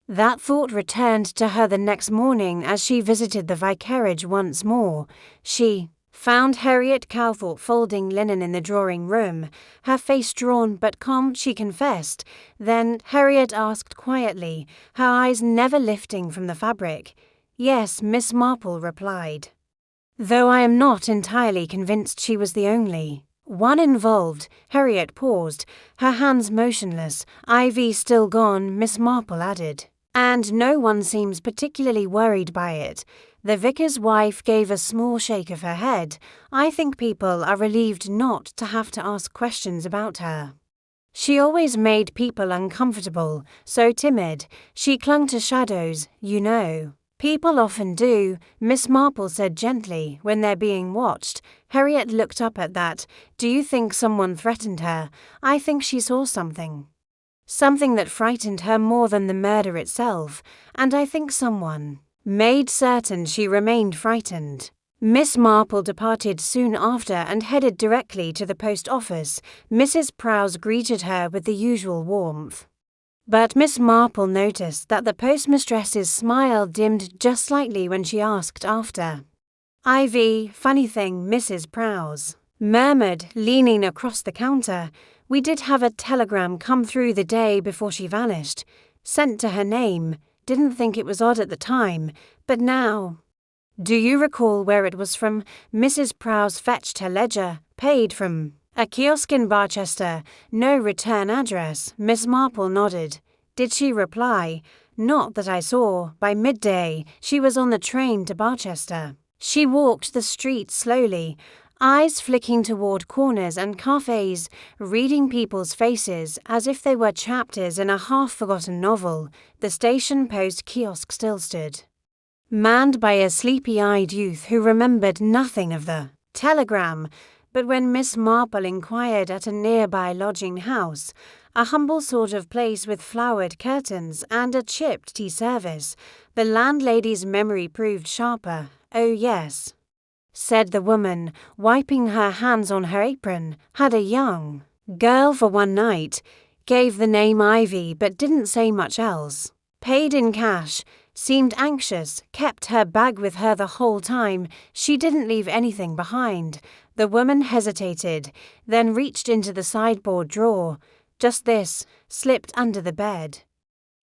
That thought returned to her the next morning as she visited the vicarage once more. She found Harriet Calthorpe folding linen in the drawing-room, her face drawn but calm, she confessed. Then Harriet asked quietly, her eyes never lifting from the fabric. Yes, Miss Marple replied, though I am not entirely convinced she was the only one involved. Harriet paused, her hands motionless. Ivy still gone, Miss Marple added, and no one seems particularly worried by it. The vicar's wife gave a small shake of her head. I think people are relieved not to have to ask questions about her. She always made people uncomfortable, so timid. She clung to shadows, you know. People often do, Miss Marple said gently, when they're being watched. Harriet looked up at that. Do you think someone threatened her? I think she saw something. Something that frightened her more than the murder itself, and I think someone made certain she remained frightened. Miss Marple departed soon after and headed directly to the post office. Mrs. Prowse greeted her with the usual warmth. But Miss Marple noticed that the postmistress's smile dimmed just slightly when she asked after Ivy. Funny thing, Mrs. Prowse murmured, leaning across the counter. We did have a telegram come through the day before she vanished, sent to her name. Didn't think it was odd at the time, but now. Do you recall where it was from? Mrs. Prowse fetched her ledger, paid from a kiosk in Barchester, no return address. Miss Marple nodded. Did she reply? Not that I saw. By midday, she was on the train to Barchester. She walked the street slowly, eyes flicking toward corners and cafes, reading people's faces as if they were chapters in a half-forgotten novel. The station post kiosk still stood, manned by a sleepy-eyed youth who remembered nothing of the telegram. But when Miss Marple inquired at a nearby lodging house, a humble sort of place with flowered curtains and a chipped tea service, the landlady's memory proved sharper. "Oh yes," said the woman, wiping her hands on her apron. "Had a young girl for one night. Gave the name Ivy but didn't say much else. Paid in cash. Seemed anxious, kept her bag with her the whole time. She didn't leave anything behind." The woman hesitated, then reached into the sideboard drawer. "Just this, slipped under the bed.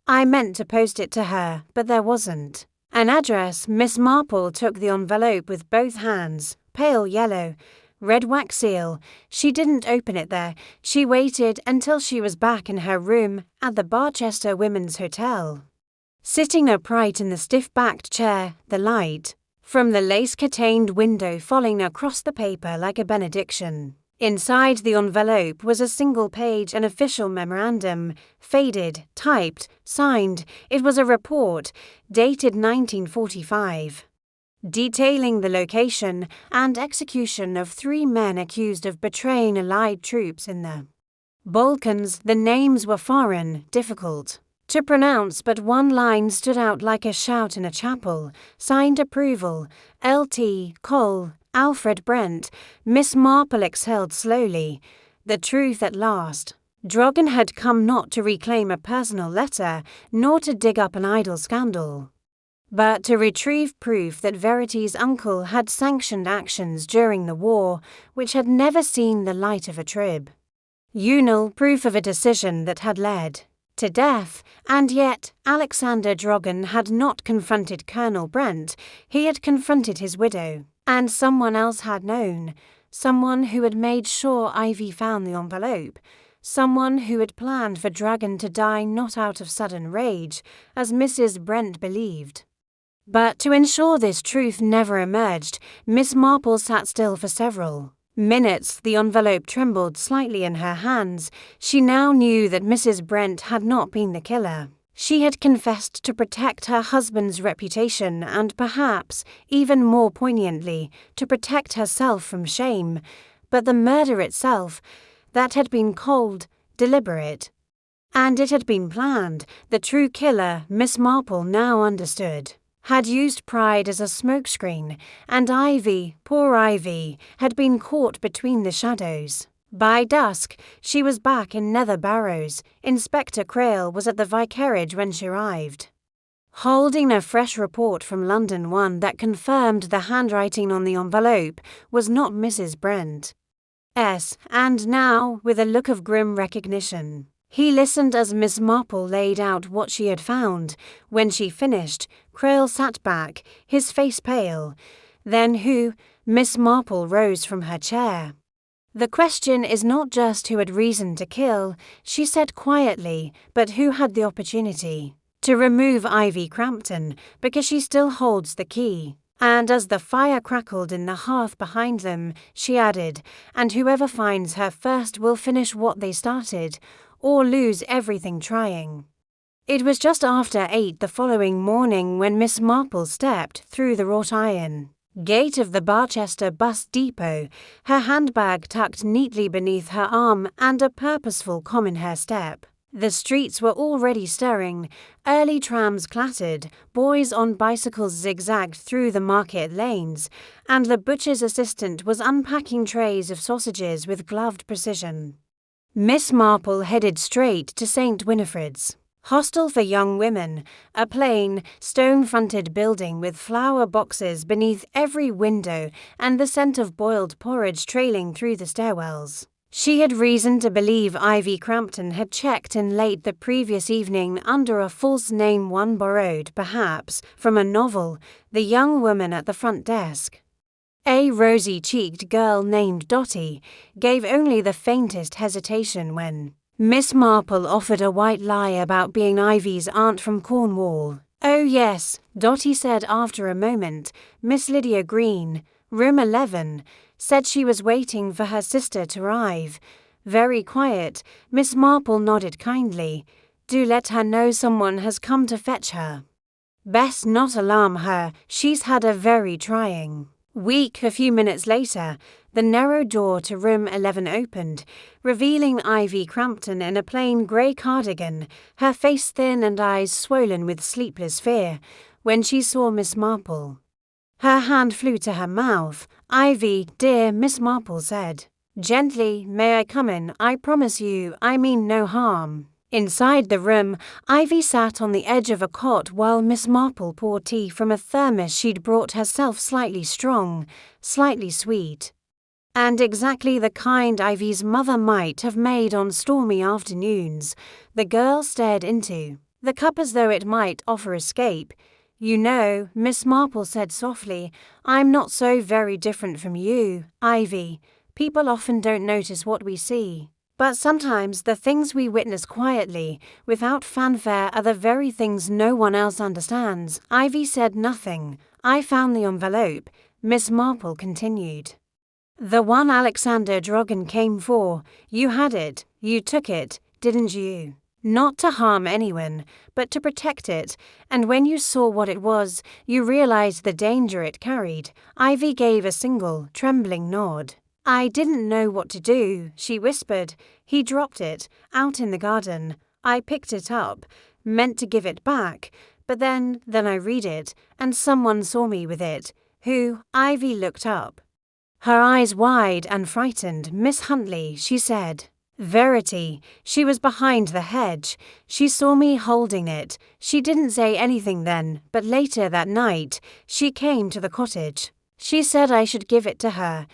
I meant to post it to her, but there wasn't an address." Miss Marple took the envelope with both hands, pale yellow, red wax seal. She didn't open it there. She waited until she was back in her room at the Barchester Women's Hotel. Sitting upright in the stiff-backed chair, the light from the lace-curtained window falling across the paper like a benediction. Inside the envelope was a single page, an official memorandum, faded, typed, signed. It was a report, dated 1945, detailing the location and execution of 3 men accused of betraying Allied troops in the Balkans. The names were foreign, difficult to pronounce, but one line stood out like a shout in a chapel. Signed approval, L.T. Cole, Alfred Brent. Miss Marple exhaled slowly. The truth at last. Drogon had come not to reclaim a personal letter, nor to dig up an idle scandal, but to retrieve proof that Verity's uncle had sanctioned actions during the war which had never seen the light of a tribunal, proof of a decision that had led to death. And yet Alexander Drogon had not confronted Colonel Brent. He had confronted his widow. And someone else had known. Someone who had made sure Ivy found the envelope. Someone who had planned for Dragon to die not out of sudden rage, as Mrs. Brent believed. But to ensure this truth never emerged, Miss Marple sat still for several minutes. The envelope trembled slightly in her hands. She now knew that Mrs. Brent had not been the killer. She had confessed to protect her husband's reputation and perhaps, even more poignantly, to protect herself from shame. But the murder itself, that had been cold, deliberate. And it had been planned. The true killer, Miss Marple now understood, had used pride as a smokescreen, and Ivy, poor Ivy, had been caught between the shadows. By dusk, she was back in Nether Barrows. Inspector Crail was at the vicarage when she arrived, holding a fresh report from London, one that confirmed the handwriting on the envelope was not Mrs. Brent's. And now, with a look of grim recognition, he listened as Miss Marple laid out what she had found. When she finished, Crail sat back, his face pale. "Then who?" Miss Marple rose from her chair. "The question is not just who had reason to kill," she said quietly, "but who had the opportunity to remove Ivy Crampton, because she still holds the key." And as the fire crackled in the hearth behind them, she added, "And whoever finds her first will finish what they started, or lose everything trying." It was just after 8 the following morning when Miss Marple stepped through the wrought iron gate of the Barchester bus depot, her handbag tucked neatly beneath her arm and a purposeful comb in her step. The streets were already stirring. Early trams clattered, boys on bicycles zigzagged through the market lanes, and the butcher's assistant was unpacking trays of sausages with gloved precision. Miss Marple headed straight to St Winifred's Hostel for Young Women, a plain, stone-fronted building with flower boxes beneath every window and the scent of boiled porridge trailing through the stairwells. She had reason to believe Ivy Crampton had checked in late the previous evening under a false name, one borrowed, perhaps, from a novel, the young woman at the front desk, a rosy-cheeked girl named Dotty, gave only the faintest hesitation when Miss Marple offered a white lie about being Ivy's aunt from Cornwall. "Oh yes," Dotty said after a moment. "Miss Lydia Green, room 11, said she was waiting for her sister to arrive. Very quiet." Miss Marple nodded kindly. "Do let her know someone has come to fetch her. Best not alarm her, she's had a very trying week." A few minutes later, the narrow door to room 11 opened, revealing Ivy Crampton in a plain grey cardigan, her face thin and eyes swollen with sleepless fear, when she saw Miss Marple. Her hand flew to her mouth. "Ivy, dear," Miss Marple said. "Gently, may I come in? I promise you, I mean no harm." Inside the room, Ivy sat on the edge of a cot while Miss Marple poured tea from a thermos she'd brought herself, slightly strong, slightly sweet, and exactly the kind Ivy's mother might have made on stormy afternoons. The girl stared into the cup as though it might offer escape. "You know," Miss Marple said softly, "I'm not so very different from you, Ivy. People often don't notice what we see. But sometimes the things we witness quietly, without fanfare, are the very things no one else understands." Ivy said nothing. "I found the envelope," Miss Marple continued. "The one Alexander Drogon came for. You had it. You took it, didn't you? Not to harm anyone, but to protect it. And when you saw what it was, you realized the danger it carried." Ivy gave a single, trembling nod. "I didn't know what to do," she whispered. "He dropped it, out in the garden. I picked it up, meant to give it back, but then I read it, and someone saw me with it." "Who?" Ivy looked up, her eyes wide and frightened. "Miss Huntley," she said. "Verity. She was behind the hedge. She saw me holding it. She didn't say anything then, but later that night, she came to the cottage. She said I should give it to her.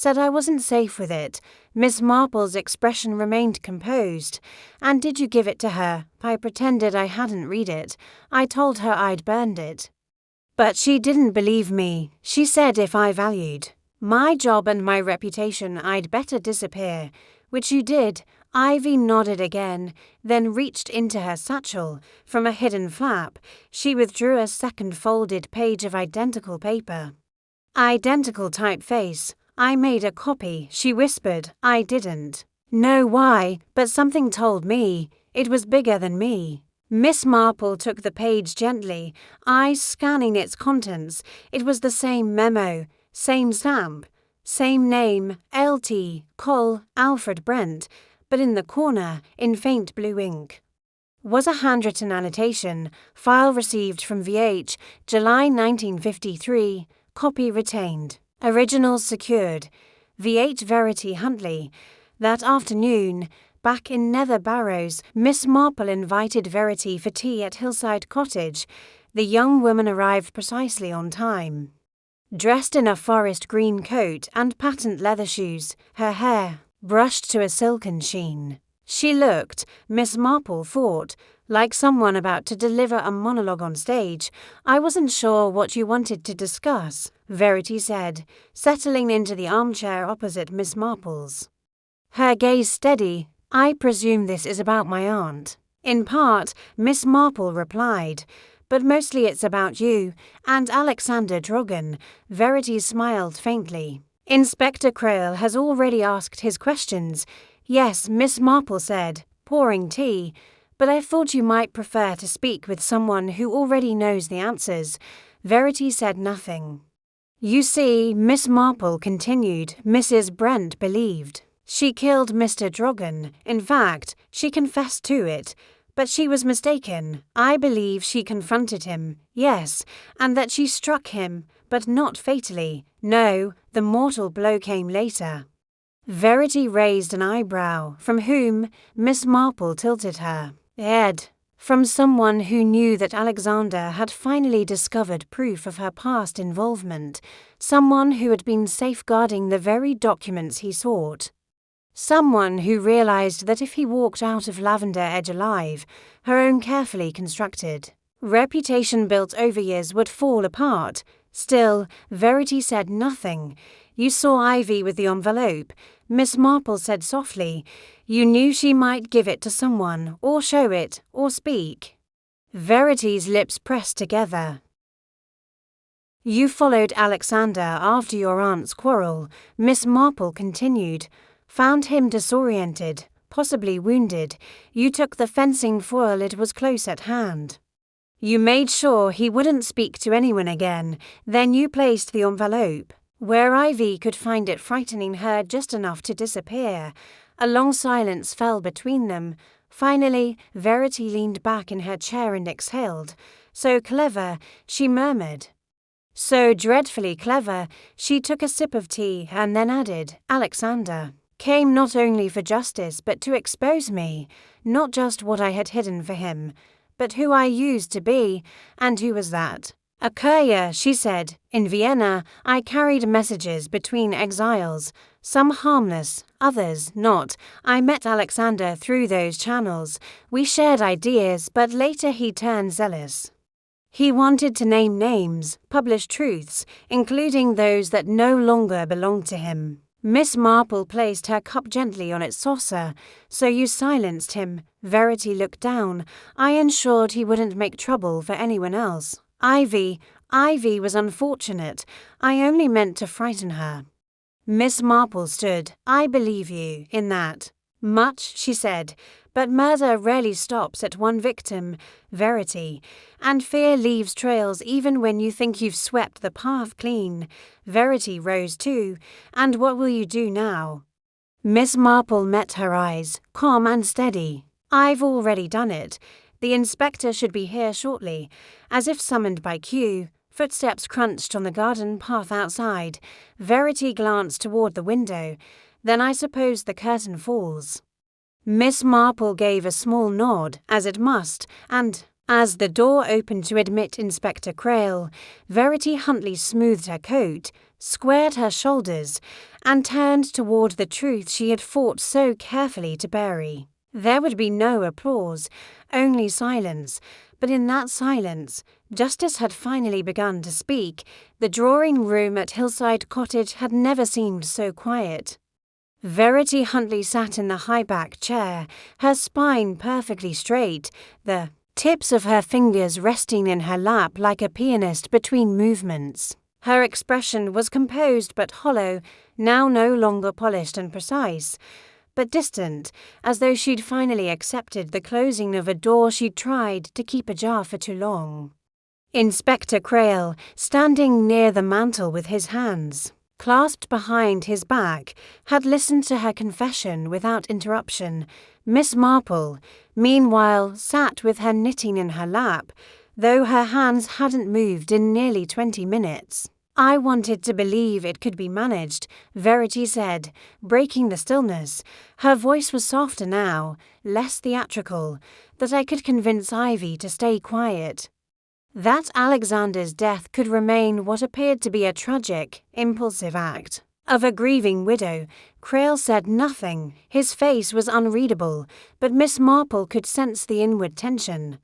Said I wasn't safe with it." Miss Marple's expression remained composed. "And did you give it to her?" "I pretended I hadn't read it. I told her I'd burned it. But she didn't believe me. She said if I valued my job and my reputation, I'd better disappear. Which you did." Ivy nodded again, then reached into her satchel. From a hidden flap, she withdrew a second folded page of identical paper. "Identical typeface. I made a copy," she whispered. "I didn't know why, but something told me. It was bigger than me." Miss Marple took the page gently, eyes scanning its contents. It was the same memo, same stamp, same name, L.T. Col. Alfred Brent, but in the corner, in faint blue ink, was a handwritten annotation. "File received from VH, July 1953, copy retained. Originals secured. VH Verity Huntley." That afternoon, back in Nether Barrows, Miss Marple invited Verity for tea at Hillside Cottage. The young woman arrived precisely on time, dressed in a forest green coat and patent leather shoes, her hair brushed to a silken sheen. She looked, Miss Marple thought, like someone about to deliver a monologue on stage. "I wasn't sure what you wanted to discuss," Verity said, settling into the armchair opposite Miss Marple's, her gaze steady. "I presume this is about my aunt." "In part," Miss Marple replied, "but mostly it's about you and Alexander Drogon." Verity smiled faintly. "Inspector Crail has already asked his questions." "Yes," Miss Marple said, pouring tea, "but I thought you might prefer to speak with someone who already knows the answers." Verity said nothing. "You see," Miss Marple continued, "Mrs. Brent believed she killed Mr. Drogon. In fact, she confessed to it. But she was mistaken. I believe she confronted him, yes, and that she struck him, but not fatally. No, the mortal blow came later." Verity raised an eyebrow. "From whom?" Miss Marple tilted her head. "From someone who knew that Alexander had finally discovered proof of her past involvement, someone who had been safeguarding the very documents he sought. Someone who realized that if he walked out of Lavender Edge alive, her own carefully constructed reputation built over years would fall apart." Still, Verity said nothing. "You saw Ivy with the envelope," Miss Marple said softly. "You knew she might give it to someone, or show it, or speak." Verity's lips pressed together. You followed Alexander after your aunt's quarrel, Miss Marple continued. Found him disoriented, possibly wounded. You took the fencing foil, it was close at hand. You made sure he wouldn't speak to anyone again, then you placed the envelope where Ivy could find it, frightening her just enough to disappear. A long silence fell between them. Finally, Verity leaned back in her chair and exhaled. So clever, she murmured. So dreadfully clever. She took a sip of tea and then added, Alexander came not only for justice but to expose me, not just what I had hidden for him, but who I used to be. And who was that? A courier, she said. In Vienna, I carried messages between exiles, some harmless, others not. I met Alexander through those channels. We shared ideas, but later he turned zealous. He wanted to name names, publish truths, including those that no longer belonged to him. Miss Marple placed her cup gently on its saucer. So you silenced him. Verity looked down. I ensured he wouldn't make trouble for anyone else. Ivy was unfortunate. I only meant to frighten her. Miss Marple stood. I believe you in that. Much, she said, but murder rarely stops at one victim, Verity, and fear leaves trails even when you think you've swept the path clean. Verity rose too. And what will you do now? Miss Marple met her eyes, calm and steady. I've already done it. The inspector should be here shortly. As if summoned by cue, footsteps crunched on the garden path outside. Verity glanced toward the window. Then I suppose the curtain falls. Miss Marple gave a small nod, as it must, and, as the door opened to admit Inspector Crail, Verity Huntley smoothed her coat, squared her shoulders, and turned toward the truth she had fought so carefully to bury. There would be no applause, only silence, but in that silence, justice had finally begun to speak. The drawing room at Hillside Cottage had never seemed so quiet. Verity Huntley sat in the high-back chair, her spine perfectly straight, the tips of her fingers resting in her lap like a pianist between movements. Her expression was composed but hollow, now no longer polished and precise, but distant, as though she'd finally accepted the closing of a door she'd tried to keep ajar for too long. Inspector Crail, standing near the mantel with his hands clasped behind his back, had listened to her confession without interruption. Miss Marple, meanwhile, sat with her knitting in her lap, though her hands hadn't moved in nearly 20 minutes. I wanted to believe it could be managed, Verity said, breaking the stillness. Her voice was softer now, less theatrical, that I could convince Ivy to stay quiet. That Alexander's death could remain what appeared to be a tragic, impulsive act of a grieving widow. Crail said nothing. His face was unreadable, but Miss Marple could sense the inward tension.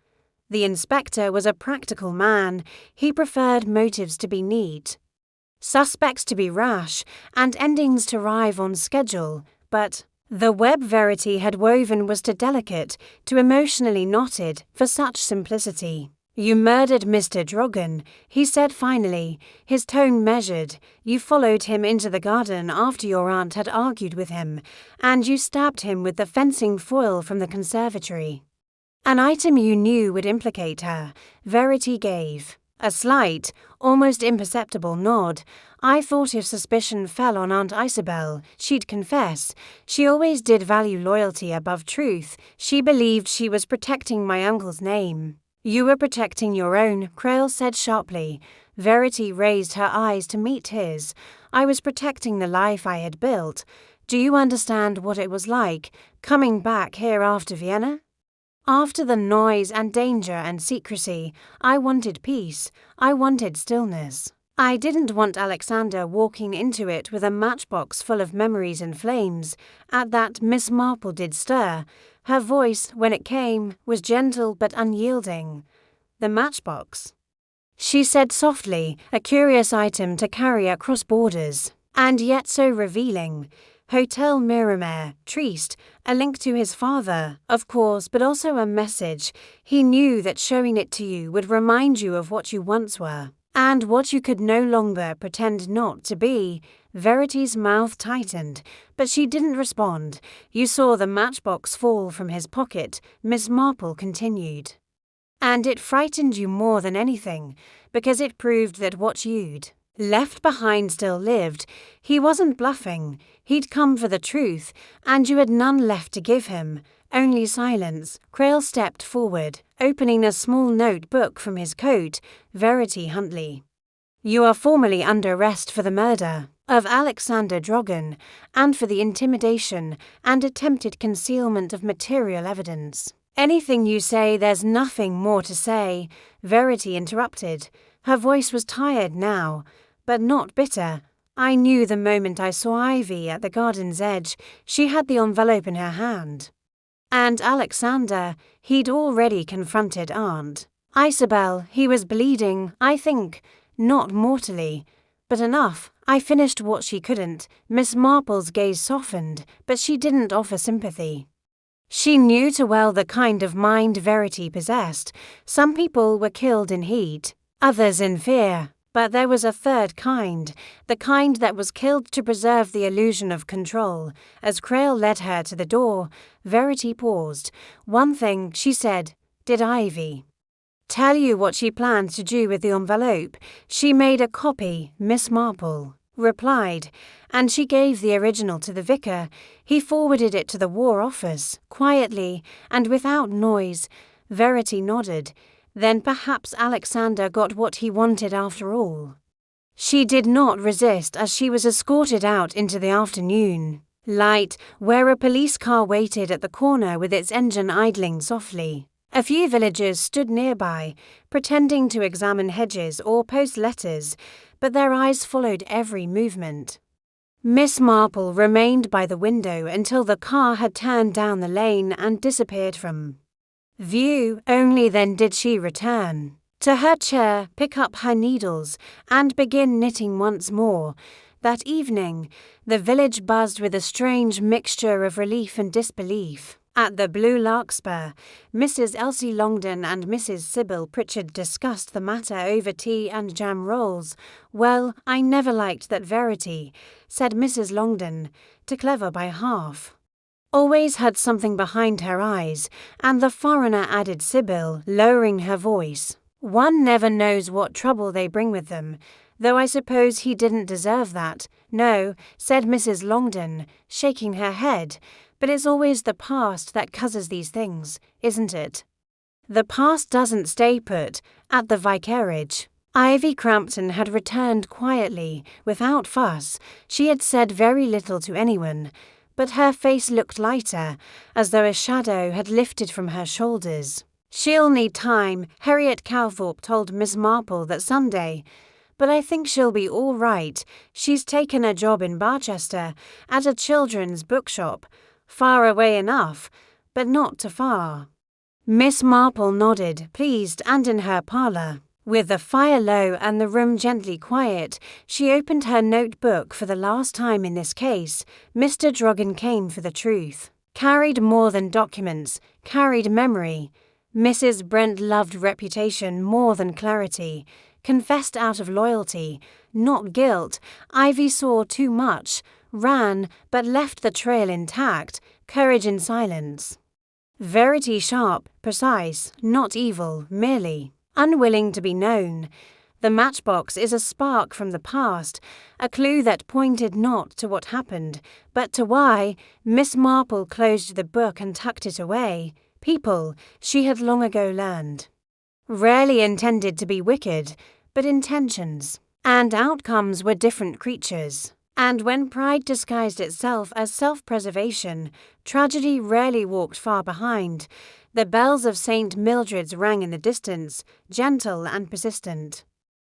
The inspector was a practical man. He preferred motives to be neat, suspects to be rash, and endings to arrive on schedule, but the web Verity had woven was too delicate, too emotionally knotted for such simplicity. You murdered Mr. Drogon, he said finally, his tone measured. You followed him into the garden after your aunt had argued with him, and you stabbed him with the fencing foil from the conservatory. An item you knew would implicate her. Verity gave a slight, almost imperceptible nod. I thought if suspicion fell on Aunt Isabel, she'd confess. She always did value loyalty above truth. She believed she was protecting my uncle's name. You were protecting your own, Crail said sharply. Verity raised her eyes to meet his. I was protecting the life I had built. Do you understand what it was like, coming back here after Vienna? After the noise and danger and secrecy, I wanted peace. I wanted stillness. I didn't want Alexander walking into it with a matchbox full of memories in flames. At that, Miss Marple did stir. Her voice, when it came, was gentle but unyielding. The matchbox, she said softly, a curious item to carry across borders, and yet so revealing. Hotel Miramare, Trieste, a link to his father, of course, but also a message. He knew that showing it to you would remind you of what you once were, and what you could no longer pretend not to be. Verity's mouth tightened, but she didn't respond. You saw the matchbox fall from his pocket, Miss Marple continued. And it frightened you more than anything, because it proved that what you'd left behind still lived. He wasn't bluffing. He'd come for the truth, and you had none left to give him, only silence. Crail stepped forward, opening a small notebook from his coat. Verity Huntley. You are formally under arrest for the murder of Alexander Drogon, and for the intimidation and attempted concealment of material evidence. Anything you say, there's nothing more to say, Verity interrupted. Her voice was tired now, but not bitter. I knew the moment I saw Ivy at the garden's edge. She had the envelope in her hand. And Alexander, he'd already confronted Aunt Isabel. He was bleeding, I think, not mortally, but enough. I finished what she couldn't. Miss Marple's gaze softened, but she didn't offer sympathy. She knew too well the kind of mind Verity possessed. Some people were killed in heat, others in fear, but there was a third kind, the kind that was killed to preserve the illusion of control. As Crail led her to the door, Verity paused. One thing, she said. Did Ivy tell you what she planned to do with the envelope? She made a copy, Miss Marple replied, and she gave the original to the vicar. He forwarded it to the War Office, quietly and without noise. Verity nodded. Then perhaps Alexander got what he wanted after all. She did not resist as she was escorted out into the afternoon light, where a police car waited at the corner with its engine idling softly. A few villagers stood nearby, pretending to examine hedges or post letters, but their eyes followed every movement. Miss Marple remained by the window until the car had turned down the lane and disappeared from view. Only then did she return to her chair, pick up her needles, and begin knitting once more. That evening, the village buzzed with a strange mixture of relief and disbelief. At the Blue Larkspur, Mrs. Elsie Longden and Mrs. Sybil Pritchard discussed the matter over tea and jam rolls. Well, I never liked that Verity, said Mrs. Longden, too clever by half. Always had something behind her eyes, and the foreigner, added Sybil, lowering her voice. One never knows what trouble they bring with them, though I suppose he didn't deserve that. No, said Mrs. Longden, shaking her head. But it's always the past that causes these things, isn't it? The past doesn't stay put. At the vicarage, Ivy Crampton had returned quietly, without fuss. She had said very little to anyone, but her face looked lighter, as though a shadow had lifted from her shoulders. She'll need time, Harriet Calthorpe told Miss Marple that Sunday. But I think she'll be all right. She's taken a job in Barchester, at a children's bookshop. Far away enough, but not too far. Miss Marple nodded, pleased, and in her parlour, with the fire low and the room gently quiet, she opened her notebook for the last time in this case. Mr. Drogon came for the truth. Carried more than documents, carried memory. Mrs. Brent loved reputation more than clarity. Confessed out of loyalty, not guilt. Ivy saw too much, ran, but left the trail intact, courage in silence. Verity sharp, precise, not evil, merely unwilling to be known. The matchbox is a spark from the past, a clue that pointed not to what happened, but to why. Miss Marple closed the book and tucked it away. People, she had long ago learned, rarely intended to be wicked, but intentions and outcomes were different creatures. And when pride disguised itself as self-preservation, tragedy rarely walked far behind. The bells of St. Mildred's rang in the distance, gentle and persistent.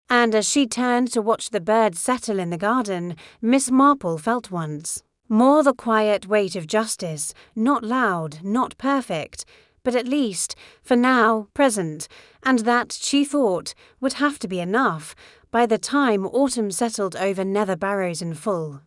And as she turned to watch the birds settle in the garden, Miss Marple felt once more the quiet weight of justice, not loud, not perfect, but at least, for now, present, and that, she thought, would have to be enough by the time autumn settled over Nether Barrows in full.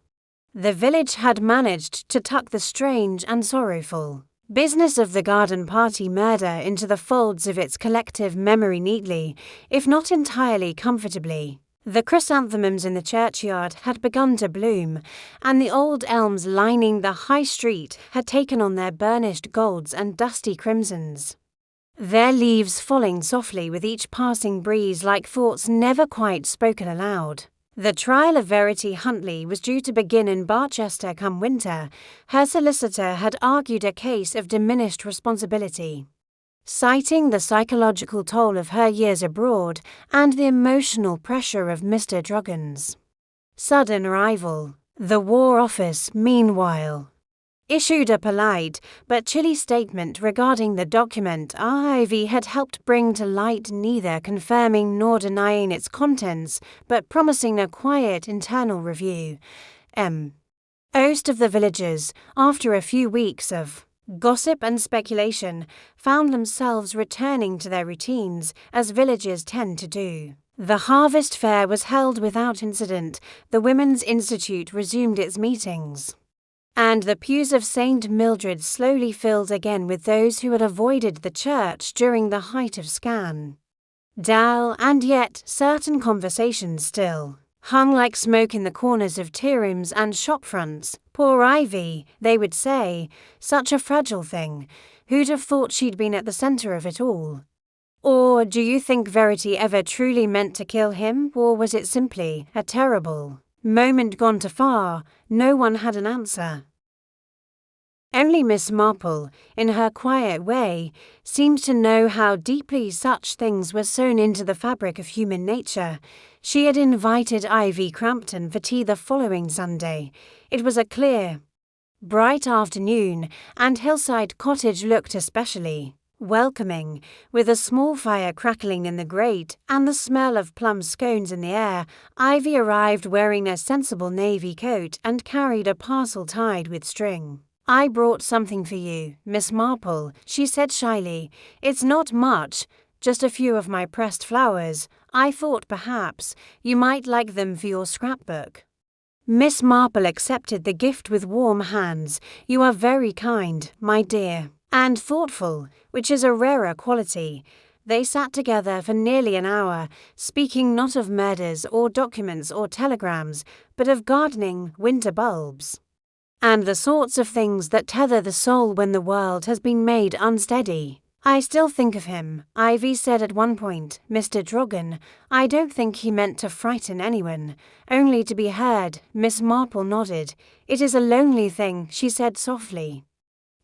The village had managed to tuck the strange and sorrowful business of the garden party murder into the folds of its collective memory neatly, if not entirely comfortably. The chrysanthemums in the churchyard had begun to bloom, and the old elms lining the high street had taken on their burnished golds and dusty crimsons, their leaves falling softly with each passing breeze like thoughts never quite spoken aloud. The trial of Verity Huntley was due to begin in Barchester come winter. Her solicitor had argued a case of diminished responsibility, citing the psychological toll of her years abroad and the emotional pressure of Mr. Druggan's sudden arrival. The War Office, meanwhile, issued a polite but chilly statement regarding the document Ivy had helped bring to light, neither confirming nor denying its contents, but promising a quiet internal review. Most of the villagers, after a few weeks of gossip and speculation, found themselves returning to their routines, as villages tend to do. The harvest fair was held without incident, the Women's Institute resumed its meetings, and the pews of St Mildred slowly filled again with those who had avoided the church during the height of scandal, and yet certain conversations still hung like smoke in the corners of tea rooms and shop fronts. Poor Ivy, they would say, such a fragile thing, who'd have thought she'd been at the centre of it all? Or do you think Verity ever truly meant to kill him, or was it simply a terrible moment gone too far? No one had an answer. Only Miss Marple, in her quiet way, seemed to know how deeply such things were sewn into the fabric of human nature. She had invited Ivy Crampton for tea the following Sunday. It was a clear, bright afternoon, and Hillside Cottage looked especially welcoming, with a small fire crackling in the grate and the smell of plum scones in the air. Ivy arrived wearing a sensible navy coat and carried a parcel tied with string. "I brought something for you, Miss Marple," she said shyly. "It's not much, just a few of my pressed flowers. I thought perhaps you might like them for your scrapbook." Miss Marple accepted the gift with warm hands. "You are very kind, my dear, and thoughtful, which is a rarer quality." They sat together for nearly an hour, speaking not of murders or documents or telegrams, but of gardening, winter bulbs, and the sorts of things that tether the soul when the world has been made unsteady. "I still think of him," Ivy said at one point. "Mr. Druggan. I don't think he meant to frighten anyone, only to be heard." Miss Marple nodded. "It is a lonely thing," she said softly,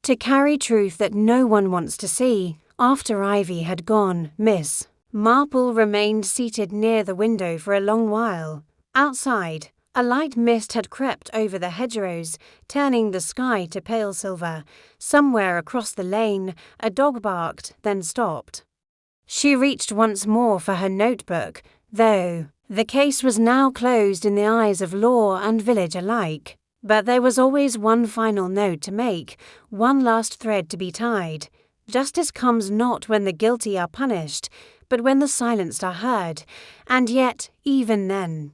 "to carry truth that no one wants to see." After Ivy had gone, Miss Marple remained seated near the window for a long while. Outside, a light mist had crept over the hedgerows, turning the sky to pale silver. Somewhere across the lane, a dog barked, then stopped. She reached once more for her notebook, though the case was now closed in the eyes of law and village alike. But there was always one final note to make, one last thread to be tied. Justice comes not when the guilty are punished, but when the silenced are heard, and yet, even then,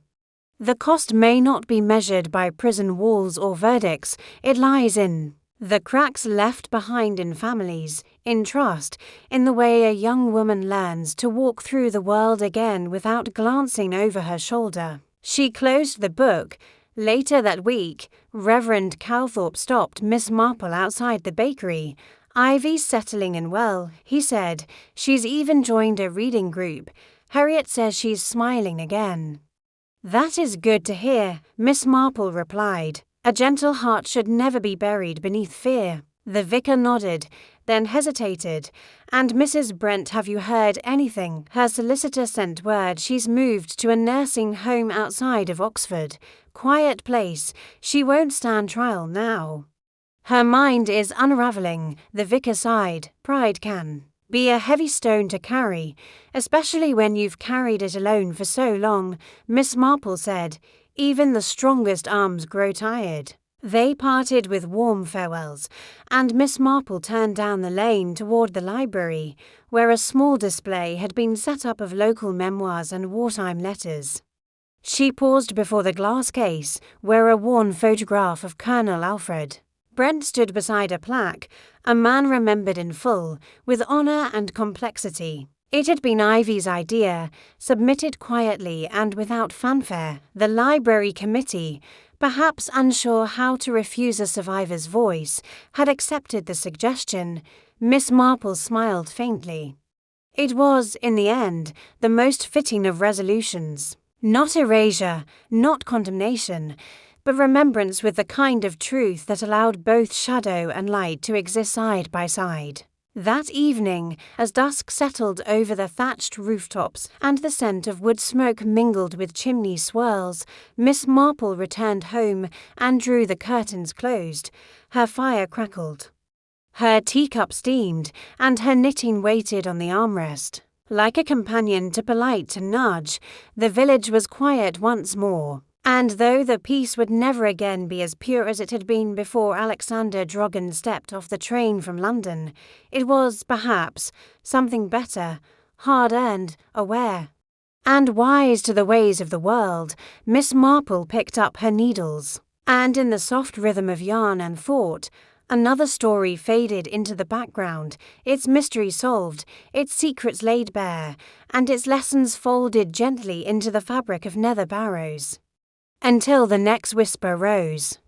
the cost may not be measured by prison walls or verdicts. It lies in the cracks left behind in families, in trust, in the way a young woman learns to walk through the world again without glancing over her shoulder. She closed the book. Later that week, Reverend Calthorpe stopped Miss Marple outside the bakery. "Ivy's settling in well," he said. "She's even joined a reading group. Harriet says she's smiling again." "That is good to hear," Miss Marple replied. "A gentle heart should never be buried beneath fear." The vicar nodded, then hesitated. "And Mrs. Brent, have you heard anything?" Her solicitor sent word she's moved to a nursing home outside of Oxford. Quiet place. She won't stand trial now. Her mind is unravelling, the vicar sighed. "Pride can be a heavy stone to carry, especially when you've carried it alone for so long," Miss Marple said. "Even the strongest arms grow tired." They parted with warm farewells, and Miss Marple turned down the lane toward the library, where a small display had been set up of local memoirs and wartime letters. She paused before the glass case, where a worn photograph of Colonel Alfred Brent stood beside a plaque, a man remembered in full, with honour and complexity. It had been Ivy's idea, submitted quietly and without fanfare. The library committee, perhaps unsure how to refuse a survivor's voice, had accepted the suggestion. Miss Marple smiled faintly. It was, in the end, the most fitting of resolutions. Not erasure, not condemnation, but remembrance with the kind of truth that allowed both shadow and light to exist side by side. That evening, as dusk settled over the thatched rooftops and the scent of wood smoke mingled with chimney swirls, Miss Marple returned home and drew the curtains closed. Her fire crackled. Her teacup steamed, and her knitting waited on the armrest. Like a companion to polite to nudge, the village was quiet once more. And though the peace would never again be as pure as it had been before Alexander Drogon stepped off the train from London, it was, perhaps, something better, hard-earned, aware. And wise to the ways of the world, Miss Marple picked up her needles. And in the soft rhythm of yarn and thought, another story faded into the background, its mystery solved, its secrets laid bare, and its lessons folded gently into the fabric of Nether Barrows. Until the next whisper rose.